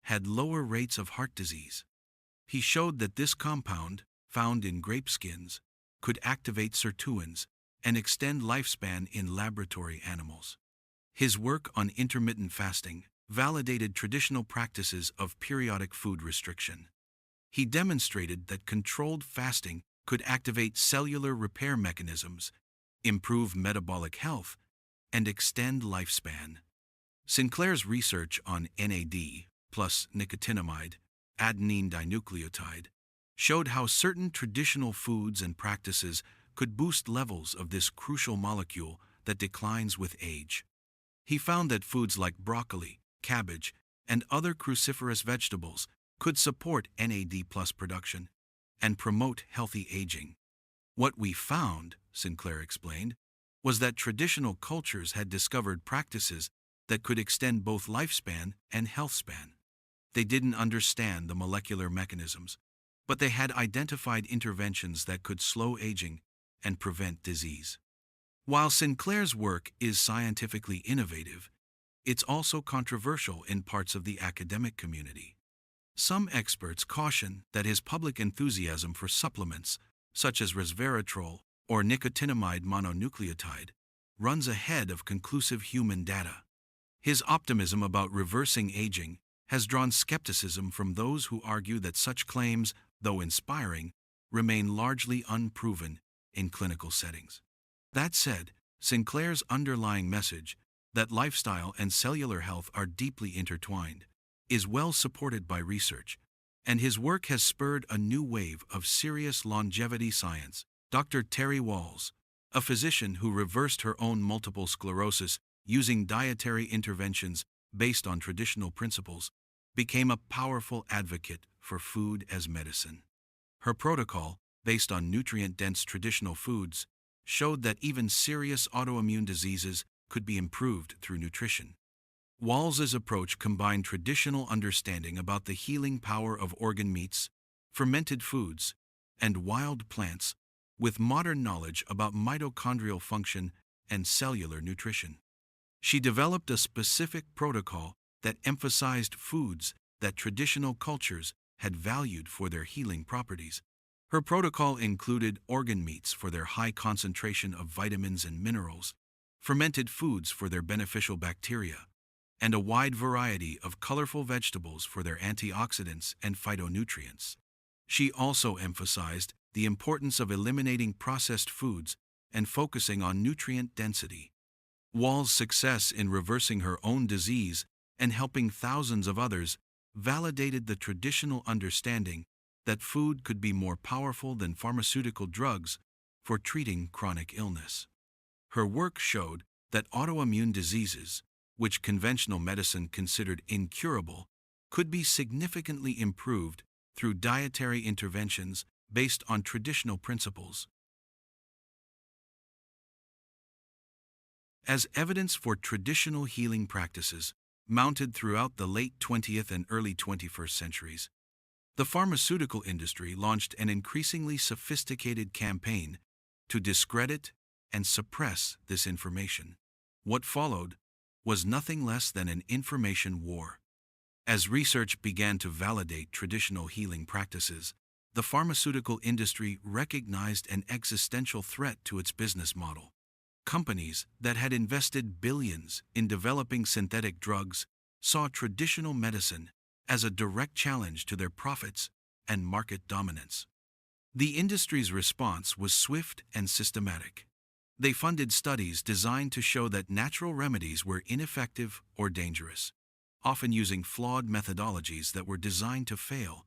had lower rates of heart disease. He showed that this compound, found in grape skins, could activate sirtuins and extend lifespan in laboratory animals. His work on intermittent fasting validated traditional practices of periodic food restriction. He demonstrated that controlled fasting could activate cellular repair mechanisms, improve metabolic health, and extend lifespan. Sinclair's research on NAD plus nicotinamide, adenine dinucleotide, showed how certain traditional foods and practices could boost levels of this crucial molecule that declines with age. He found that foods like broccoli, cabbage, and other cruciferous vegetables could support NAD plus production and promote healthy aging. What we found, Sinclair explained, was that traditional cultures had discovered practices that could extend both lifespan and health span. They didn't understand the molecular mechanisms, but they had identified interventions that could slow aging and prevent disease. While Sinclair's work is scientifically innovative, it's also controversial in parts of the academic community. Some experts caution that his public enthusiasm for supplements, such as resveratrol or nicotinamide mononucleotide, runs ahead of conclusive human data. His optimism about reversing aging has drawn skepticism from those who argue that such claims, though inspiring, remain largely unproven in clinical settings. That said, Sinclair's underlying message, that lifestyle and cellular health are deeply intertwined, is well supported by research, and his work has spurred a new wave of serious longevity science. Dr. Terry Wahls, a physician who reversed her own multiple sclerosis using dietary interventions based on traditional principles, became a powerful advocate for food as medicine. Her protocol, based on nutrient-dense traditional foods, showed that even serious autoimmune diseases could be improved through nutrition. Wahls' approach combined traditional understanding about the healing power of organ meats, fermented foods, and wild plants with modern knowledge about mitochondrial function and cellular nutrition. She developed a specific protocol that emphasized foods that traditional cultures had valued for their healing properties. Her protocol included organ meats for their high concentration of vitamins and minerals, fermented foods for their beneficial bacteria, and a wide variety of colorful vegetables for their antioxidants and phytonutrients. She also emphasized the importance of eliminating processed foods and focusing on nutrient density. Wahls' success in reversing her own disease and helping thousands of others validated the traditional understanding that food could be more powerful than pharmaceutical drugs for treating chronic illness. Her work showed that autoimmune diseases, which conventional medicine considered incurable, could be significantly improved through dietary interventions based on traditional principles. As evidence for traditional healing practices mounted throughout the late 20th and early 21st centuries, the pharmaceutical industry launched an increasingly sophisticated campaign to discredit and suppress this information. What followed was nothing less than an information war. As research began to validate traditional healing practices, the pharmaceutical industry recognized an existential threat to its business model. Companies that had invested billions in developing synthetic drugs saw traditional medicine as a direct challenge to their profits and market dominance. The industry's response was swift and systematic. They funded studies designed to show that natural remedies were ineffective or dangerous, often using flawed methodologies that were designed to fail.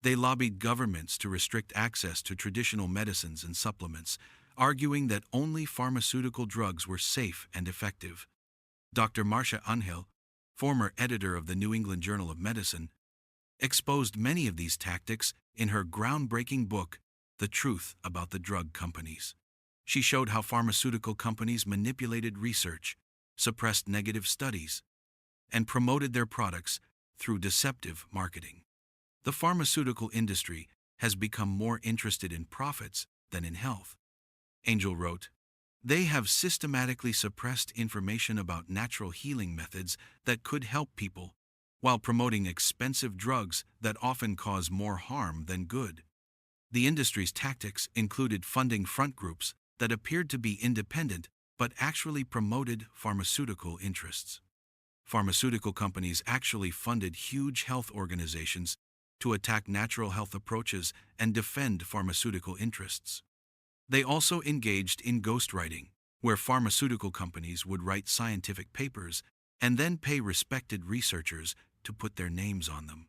They lobbied governments to restrict access to traditional medicines and supplements, arguing that only pharmaceutical drugs were safe and effective. Dr. Marcia Angel, former editor of the New England Journal of Medicine, exposed many of these tactics in her groundbreaking book, The Truth About the Drug Companies. She showed how pharmaceutical companies manipulated research, suppressed negative studies, and promoted their products through deceptive marketing. The pharmaceutical industry has become more interested in profits than in health. Angel wrote, "They have systematically suppressed information about natural healing methods that could help people, while promoting expensive drugs that often cause more harm than good." The industry's tactics included funding front groups that appeared to be independent but actually promoted pharmaceutical interests. Pharmaceutical companies actually funded huge health organizations to attack natural health approaches and defend pharmaceutical interests. They also engaged in ghostwriting, where pharmaceutical companies would write scientific papers and then pay respected researchers to put their names on them.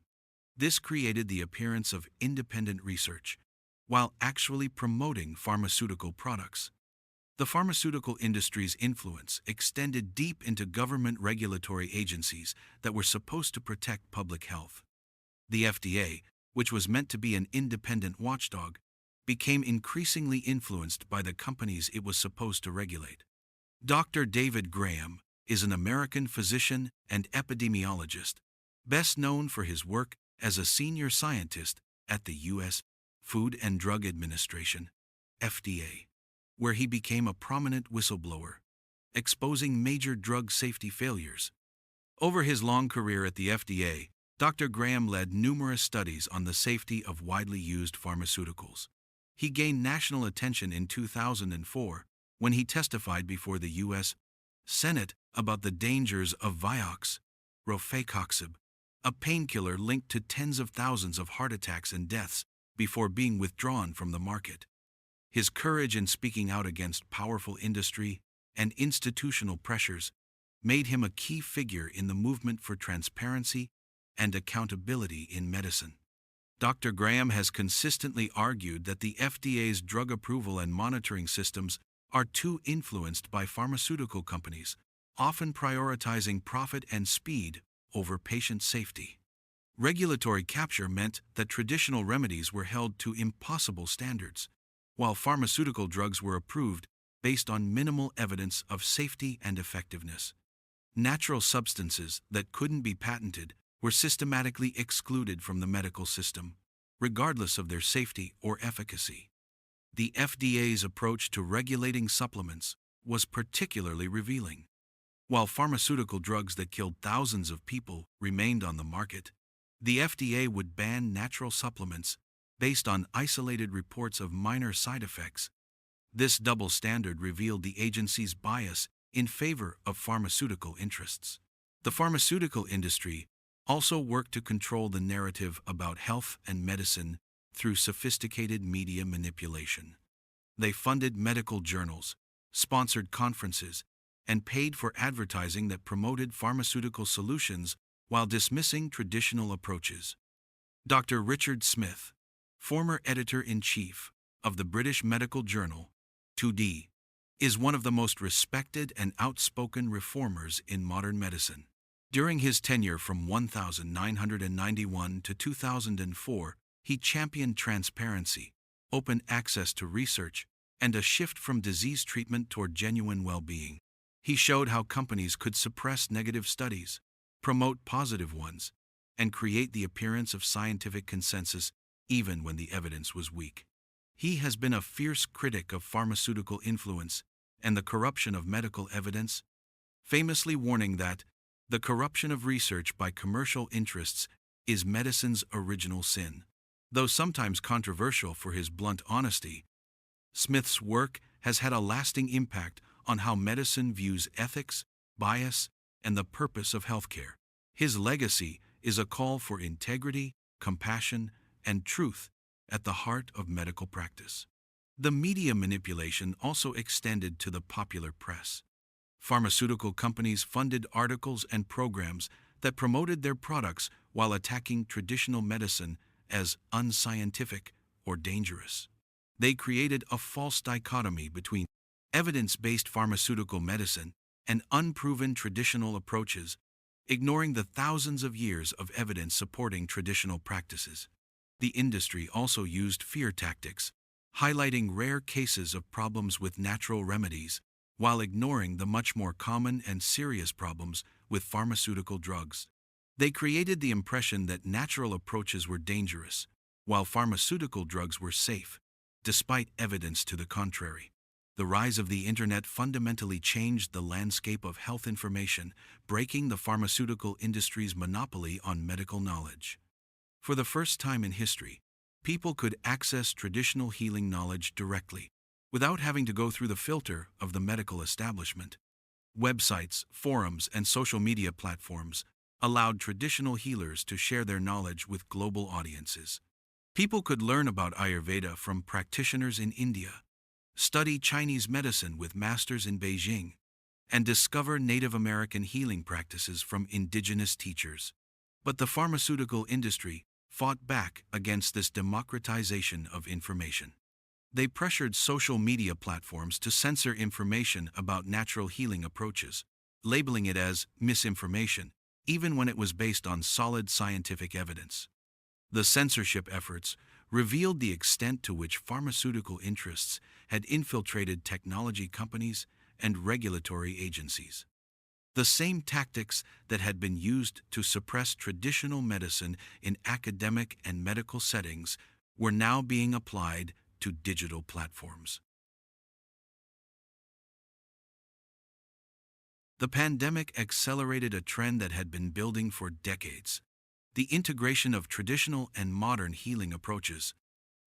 This created the appearance of independent research, while actually promoting pharmaceutical products. The pharmaceutical industry's influence extended deep into government regulatory agencies that were supposed to protect public health. The FDA, which was meant to be an independent watchdog, became increasingly influenced by the companies it was supposed to regulate. Dr. David Graham is an American physician and epidemiologist, best known for his work as a senior scientist at the U.S. Food and Drug Administration, FDA, where he became a prominent whistleblower, exposing major drug safety failures. Over his long career at the FDA, Dr. Graham led numerous studies on the safety of widely used pharmaceuticals. He gained national attention in 2004 when he testified before the U.S. Senate about the dangers of Vioxx, rofecoxib, a painkiller linked to tens of thousands of heart attacks and deaths before being withdrawn from the market. His courage in speaking out against powerful industry and institutional pressures made him a key figure in the movement for transparency and accountability in medicine. Dr. Graham has consistently argued that the FDA's drug approval and monitoring systems are too influenced by pharmaceutical companies, often prioritizing profit and speed over patient safety. Regulatory capture meant that traditional remedies were held to impossible standards, while pharmaceutical drugs were approved based on minimal evidence of safety and effectiveness. Natural substances that couldn't be patented were systematically excluded from the medical system, regardless of their safety or efficacy. The FDA's approach to regulating supplements was particularly revealing. While pharmaceutical drugs that killed thousands of people remained on the market, the FDA would ban natural supplements based on isolated reports of minor side effects. This double standard revealed the agency's bias in favor of pharmaceutical interests. The pharmaceutical industry also worked to control the narrative about health and medicine through sophisticated media manipulation. They funded medical journals, sponsored conferences, and paid for advertising that promoted pharmaceutical solutions while dismissing traditional approaches. Dr. Richard Smith, former editor-in-chief of the British medical journal, 2D, is one of the most respected and outspoken reformers in modern medicine. During his tenure from 1991 to 2004, he championed transparency, open access to research, and a shift from disease treatment toward genuine well-being. He showed how companies could suppress negative studies, promote positive ones, and create the appearance of scientific consensus even when the evidence was weak. He has been a fierce critic of pharmaceutical influence and the corruption of medical evidence, famously warning that the corruption of research by commercial interests is medicine's original sin. Though sometimes controversial for his blunt honesty, Smith's work has had a lasting impact on how medicine views ethics, bias, and the purpose of healthcare. His legacy is a call for integrity, compassion, and truth at the heart of medical practice. The media manipulation also extended to the popular press. Pharmaceutical companies funded articles and programs that promoted their products while attacking traditional medicine as unscientific or dangerous. They created a false dichotomy between evidence-based pharmaceutical medicine and unproven traditional approaches, ignoring the thousands of years of evidence supporting traditional practices. The industry also used fear tactics, highlighting rare cases of problems with natural remedies, while ignoring the much more common and serious problems with pharmaceutical drugs. They created the impression that natural approaches were dangerous, while pharmaceutical drugs were safe, despite evidence to the contrary. The rise of the internet fundamentally changed the landscape of health information, breaking the pharmaceutical industry's monopoly on medical knowledge. For the first time in history, people could access traditional healing knowledge directly, without having to go through the filter of the medical establishment. Websites, forums, and social media platforms allowed traditional healers to share their knowledge with global audiences. People could learn about Ayurveda from practitioners in India, study Chinese medicine with masters in Beijing, and discover Native American healing practices from indigenous teachers. But the pharmaceutical industry fought back against this democratization of information. They pressured social media platforms to censor information about natural healing approaches, labeling it as misinformation, even when it was based on solid scientific evidence. The censorship efforts revealed the extent to which pharmaceutical interests had infiltrated technology companies and regulatory agencies. The same tactics that had been used to suppress traditional medicine in academic and medical settings were now being applied to digital platforms. The pandemic accelerated a trend that had been building for decades: the integration of traditional and modern healing approaches.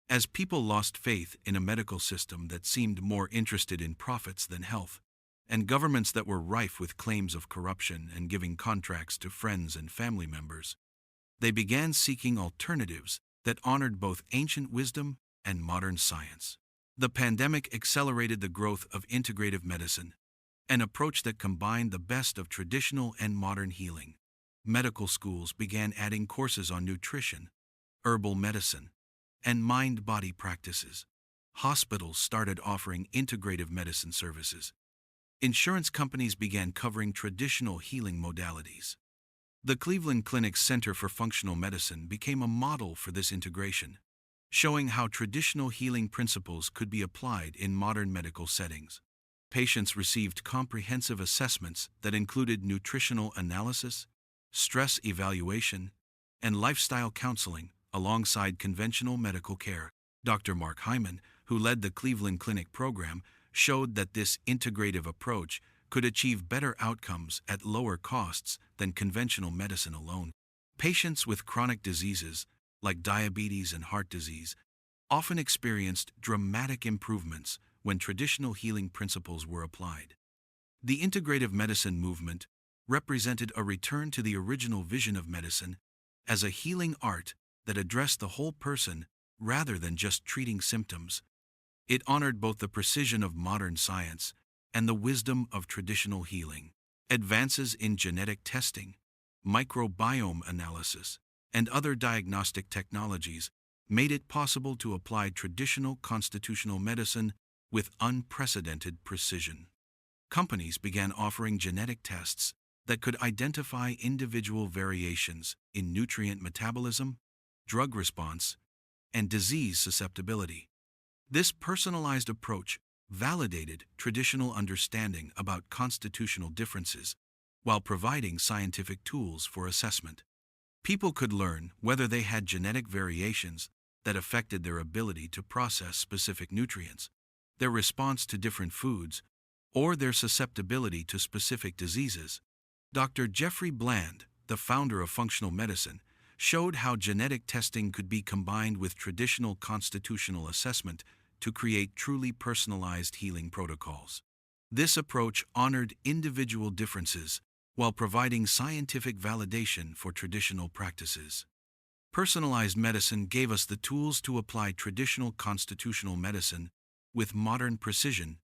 As people lost faith in a medical system that seemed more interested in profits than health, and governments that were rife with claims of corruption and giving contracts to friends and family members, they began seeking alternatives that honored both ancient wisdom and modern science. The pandemic accelerated the growth of integrative medicine, an approach that combined the best of traditional and modern healing. Medical schools began adding courses on nutrition, herbal medicine, and mind-body practices. Hospitals started offering integrative medicine services. Insurance companies began covering traditional healing modalities. The Cleveland Clinic's Center for Functional Medicine became a model for this integration, showing how traditional healing principles could be applied in modern medical settings. Patients received comprehensive assessments that included nutritional analysis, stress evaluation, and lifestyle counseling alongside conventional medical care. Dr. Mark Hyman, who led the Cleveland Clinic program, showed that this integrative approach could achieve better outcomes at lower costs than conventional medicine alone. Patients with chronic diseases, like diabetes and heart disease, often experienced dramatic improvements when traditional healing principles were applied. The integrative medicine movement represented a return to the original vision of medicine as a healing art that addressed the whole person rather than just treating symptoms. It honored both the precision of modern science and the wisdom of traditional healing. Advances in genetic testing, microbiome analysis, and other diagnostic technologies made it possible to apply traditional constitutional medicine with unprecedented precision. Companies began offering genetic tests that could identify individual variations in nutrient metabolism, drug response, and disease susceptibility. This personalized approach validated traditional understanding about constitutional differences while providing scientific tools for assessment. People could learn whether they had genetic variations that affected their ability to process specific nutrients, their response to different foods, or their susceptibility to specific diseases. Dr. Jeffrey Bland, the founder of functional medicine, showed how genetic testing could be combined with traditional constitutional assessment to create truly personalized healing protocols. This approach honored individual differences while providing scientific validation for traditional practices. Personalized medicine gave us the tools to apply traditional constitutional medicine with modern precision,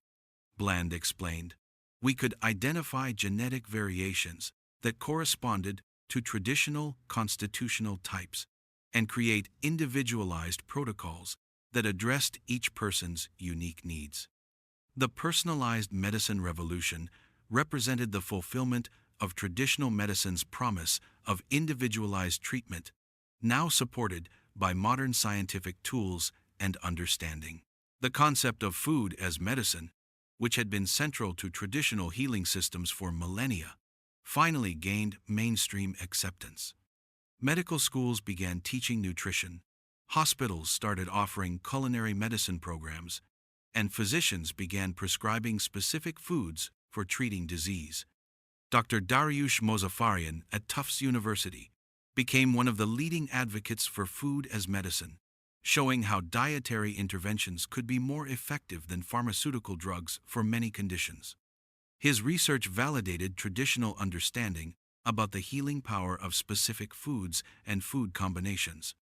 Bland explained. We could identify genetic variations that corresponded to traditional constitutional types and create individualized protocols that addressed each person's unique needs. The personalized medicine revolution represented the fulfillment of traditional medicine's promise of individualized treatment, now supported by modern scientific tools and understanding. The concept of food as medicine, which had been central to traditional healing systems for millennia, finally gained mainstream acceptance. Medical schools began teaching nutrition, hospitals started offering culinary medicine programs, and physicians began prescribing specific foods for treating disease. Dr. Dariush Mozaffarian at Tufts University became one of the leading advocates for food as medicine, showing how dietary interventions could be more effective than pharmaceutical drugs for many conditions. His research validated traditional understanding about the healing power of specific foods and food combinations.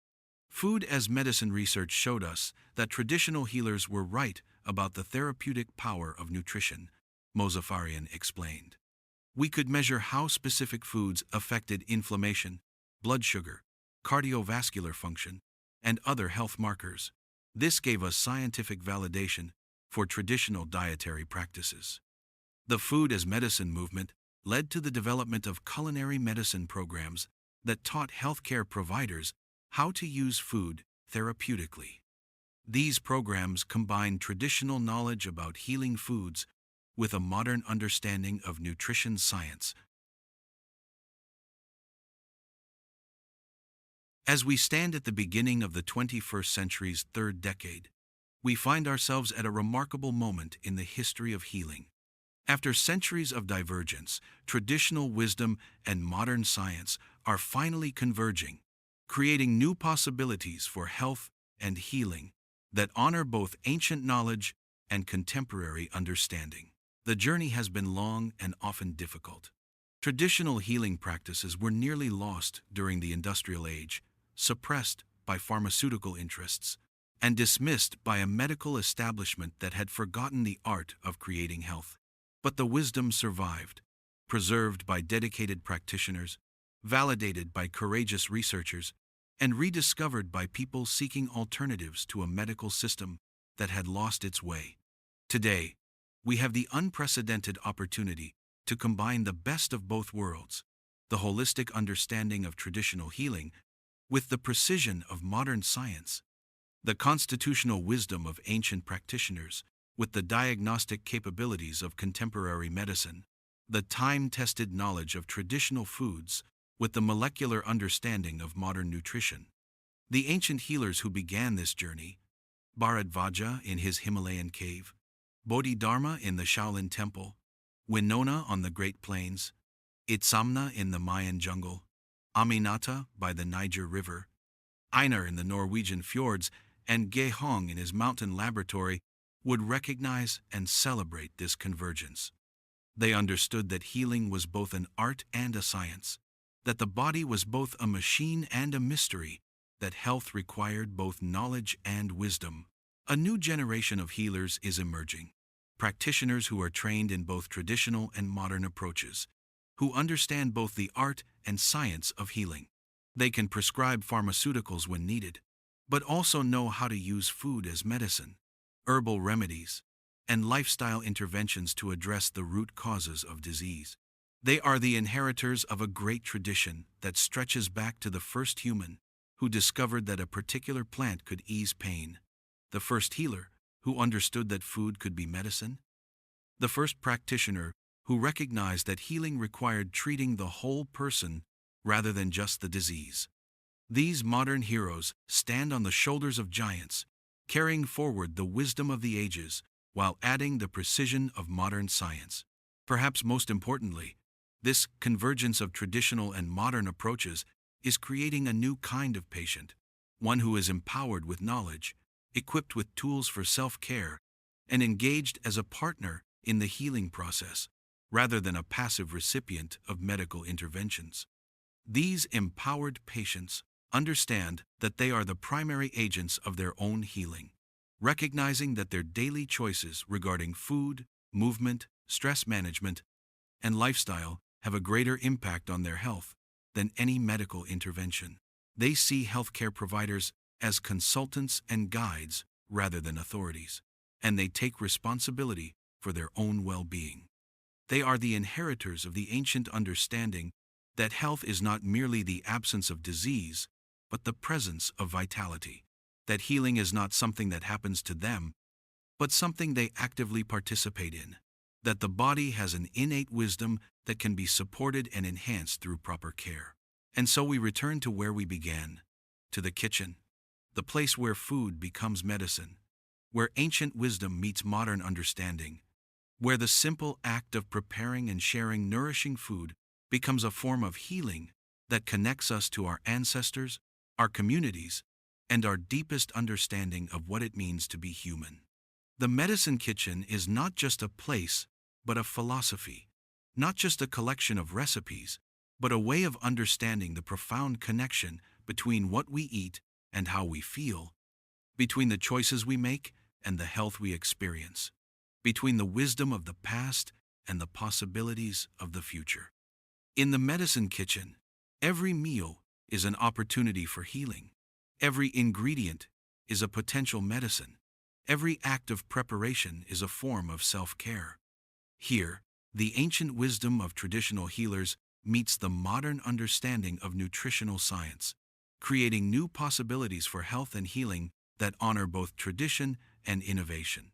Food as medicine research showed us that traditional healers were right about the therapeutic power of nutrition, Mozaffarian explained. We could measure how specific foods affected inflammation, blood sugar, cardiovascular function, and other health markers. This gave us scientific validation for traditional dietary practices. The food as medicine movement led to the development of culinary medicine programs that taught healthcare providers how to use food therapeutically. These programs combine traditional knowledge about healing foods with a modern understanding of nutrition science. As we stand at the beginning of the 21st century's third decade, we find ourselves at a remarkable moment in the history of healing. After centuries of divergence, traditional wisdom and modern science are finally converging, creating new possibilities for health and healing that honor both ancient knowledge and contemporary understanding. The journey has been long and often difficult. Traditional healing practices were nearly lost during the Industrial Age, suppressed by pharmaceutical interests, and dismissed by a medical establishment that had forgotten the art of creating health. But the wisdom survived, preserved by dedicated practitioners, validated by courageous researchers, and rediscovered by people seeking alternatives to a medical system that had lost its way. Today, we have the unprecedented opportunity to combine the best of both worlds, the holistic understanding of traditional healing with the precision of modern science, the constitutional wisdom of ancient practitioners with the diagnostic capabilities of contemporary medicine, the time-tested knowledge of traditional foods with the molecular understanding of modern nutrition. The ancient healers who began this journey, Bharadvaja in his Himalayan cave, Bodhidharma in the Shaolin Temple, Winona on the Great Plains, Itzamna in the Mayan jungle, Aminata by the Niger River, Einar in the Norwegian fjords, and Ge Hong in his mountain laboratory would recognize and celebrate this convergence. They understood that healing was both an art and a science, that the body was both a machine and a mystery, that health required both knowledge and wisdom. A new generation of healers is emerging, practitioners who are trained in both traditional and modern approaches, who understand both the art and science of healing. They can prescribe pharmaceuticals when needed, but also know how to use food as medicine, herbal remedies, and lifestyle interventions to address the root causes of disease. They are the inheritors of a great tradition that stretches back to the first human who discovered that a particular plant could ease pain, the first healer who understood that food could be medicine, the first practitioner who recognized that healing required treating the whole person rather than just the disease. These modern heroes stand on the shoulders of giants, carrying forward the wisdom of the ages while adding the precision of modern science. Perhaps most importantly, this convergence of traditional and modern approaches is creating a new kind of patient, one who is empowered with knowledge, equipped with tools for self-care, and engaged as a partner in the healing process, rather than a passive recipient of medical interventions. These empowered patients understand that they are the primary agents of their own healing, recognizing that their daily choices regarding food, movement, stress management, and lifestyle have a greater impact on their health than any medical intervention. They see healthcare providers as consultants and guides rather than authorities, and they take responsibility for their own well-being. They are the inheritors of the ancient understanding that health is not merely the absence of disease, but the presence of vitality, that healing is not something that happens to them, but something they actively participate in, that the body has an innate wisdom that can be supported and enhanced through proper care. And so we return to where we began, to the kitchen, the place where food becomes medicine, where ancient wisdom meets modern understanding, where the simple act of preparing and sharing nourishing food becomes a form of healing that connects us to our ancestors, our communities, and our deepest understanding of what it means to be human. The medicine kitchen is not just a place, but a philosophy, not just a collection of recipes, but a way of understanding the profound connection between what we eat and how we feel, between the choices we make and the health we experience, between the wisdom of the past and the possibilities of the future. In the medicine kitchen, every meal is an opportunity for healing. Every ingredient is a potential medicine. Every act of preparation is a form of self-care. Here, the ancient wisdom of traditional healers meets the modern understanding of nutritional science, creating new possibilities for health and healing that honor both tradition and innovation.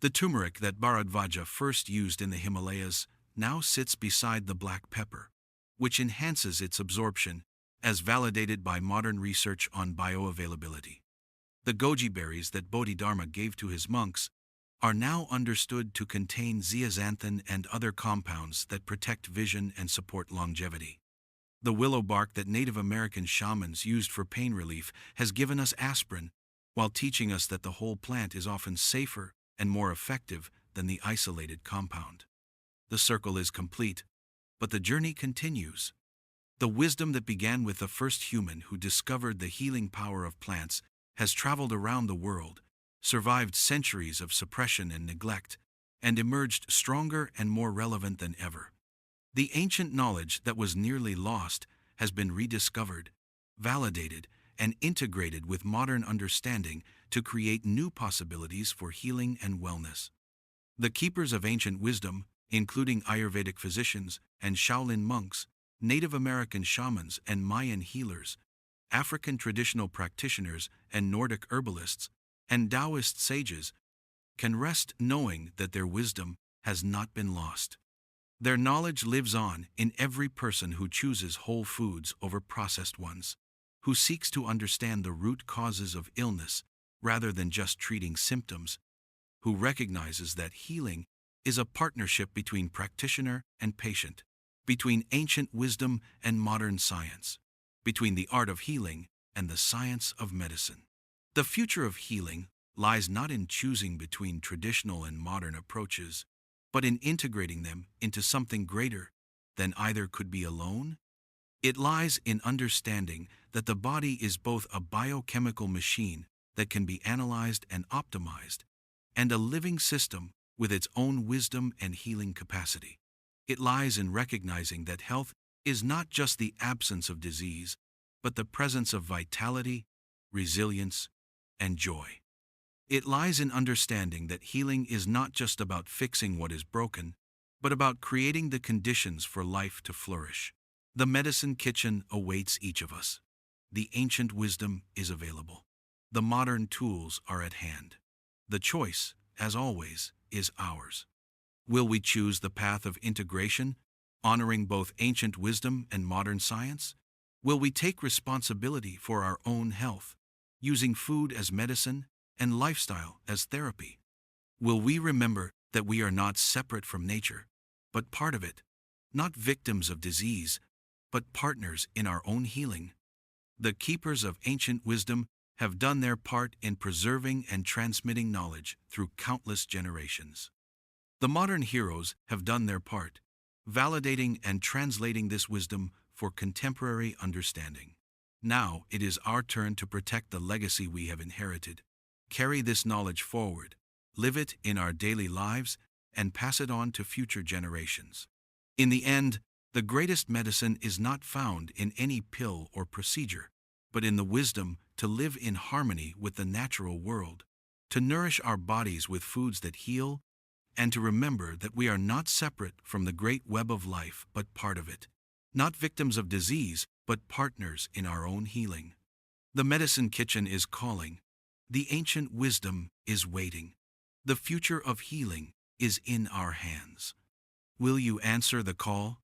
The turmeric that Bharadvaja first used in the Himalayas now sits beside the black pepper, which enhances its absorption, as validated by modern research on bioavailability. The goji berries that Bodhidharma gave to his monks are now understood to contain zeaxanthin and other compounds that protect vision and support longevity. The willow bark that Native American shamans used for pain relief has given us aspirin, while teaching us that the whole plant is often safer and more effective than the isolated compound. The circle is complete, but the journey continues. The wisdom that began with the first human who discovered the healing power of plants has traveled around the world, survived centuries of suppression and neglect, and emerged stronger and more relevant than ever. The ancient knowledge that was nearly lost has been rediscovered, validated, and integrated with modern understanding to create new possibilities for healing and wellness. The keepers of ancient wisdom, including Ayurvedic physicians and Shaolin monks, Native American shamans and Mayan healers, African traditional practitioners and Nordic herbalists, and Taoist sages, can rest knowing that their wisdom has not been lost. Their knowledge lives on in every person who chooses whole foods over processed ones, who seeks to understand the root causes of illness rather than just treating symptoms, who recognizes that healing is a partnership between practitioner and patient, between ancient wisdom and modern science, between the art of healing and the science of medicine. The future of healing lies not in choosing between traditional and modern approaches, but in integrating them into something greater than either could be alone. It lies in understanding that the body is both a biochemical machine that can be analyzed and optimized, and a living system with its own wisdom and healing capacity. It lies in recognizing that health is not just the absence of disease, but the presence of vitality, resilience, and joy. It lies in understanding that healing is not just about fixing what is broken, but about creating the conditions for life to flourish. The medicine kitchen awaits each of us. The ancient wisdom is available. The modern tools are at hand. The choice, as always, is ours. Will we choose the path of integration, honoring both ancient wisdom and modern science? Will we take responsibility for our own health, using food as medicine and lifestyle as therapy? Will we remember that we are not separate from nature, but part of it, not victims of disease, but partners in our own healing? The keepers of ancient wisdom have done their part in preserving and transmitting knowledge through countless generations. The modern heroes have done their part, validating and translating this wisdom for contemporary understanding. Now it is our turn to protect the legacy we have inherited, carry this knowledge forward, live it in our daily lives, and pass it on to future generations. In the end, the greatest medicine is not found in any pill or procedure, but in the wisdom to live in harmony with the natural world, to nourish our bodies with foods that heal, and to remember that we are not separate from the great web of life but part of it, not victims of disease but partners in our own healing. The medicine kitchen is calling. The ancient wisdom is waiting. The future of healing is in our hands. Will you answer the call?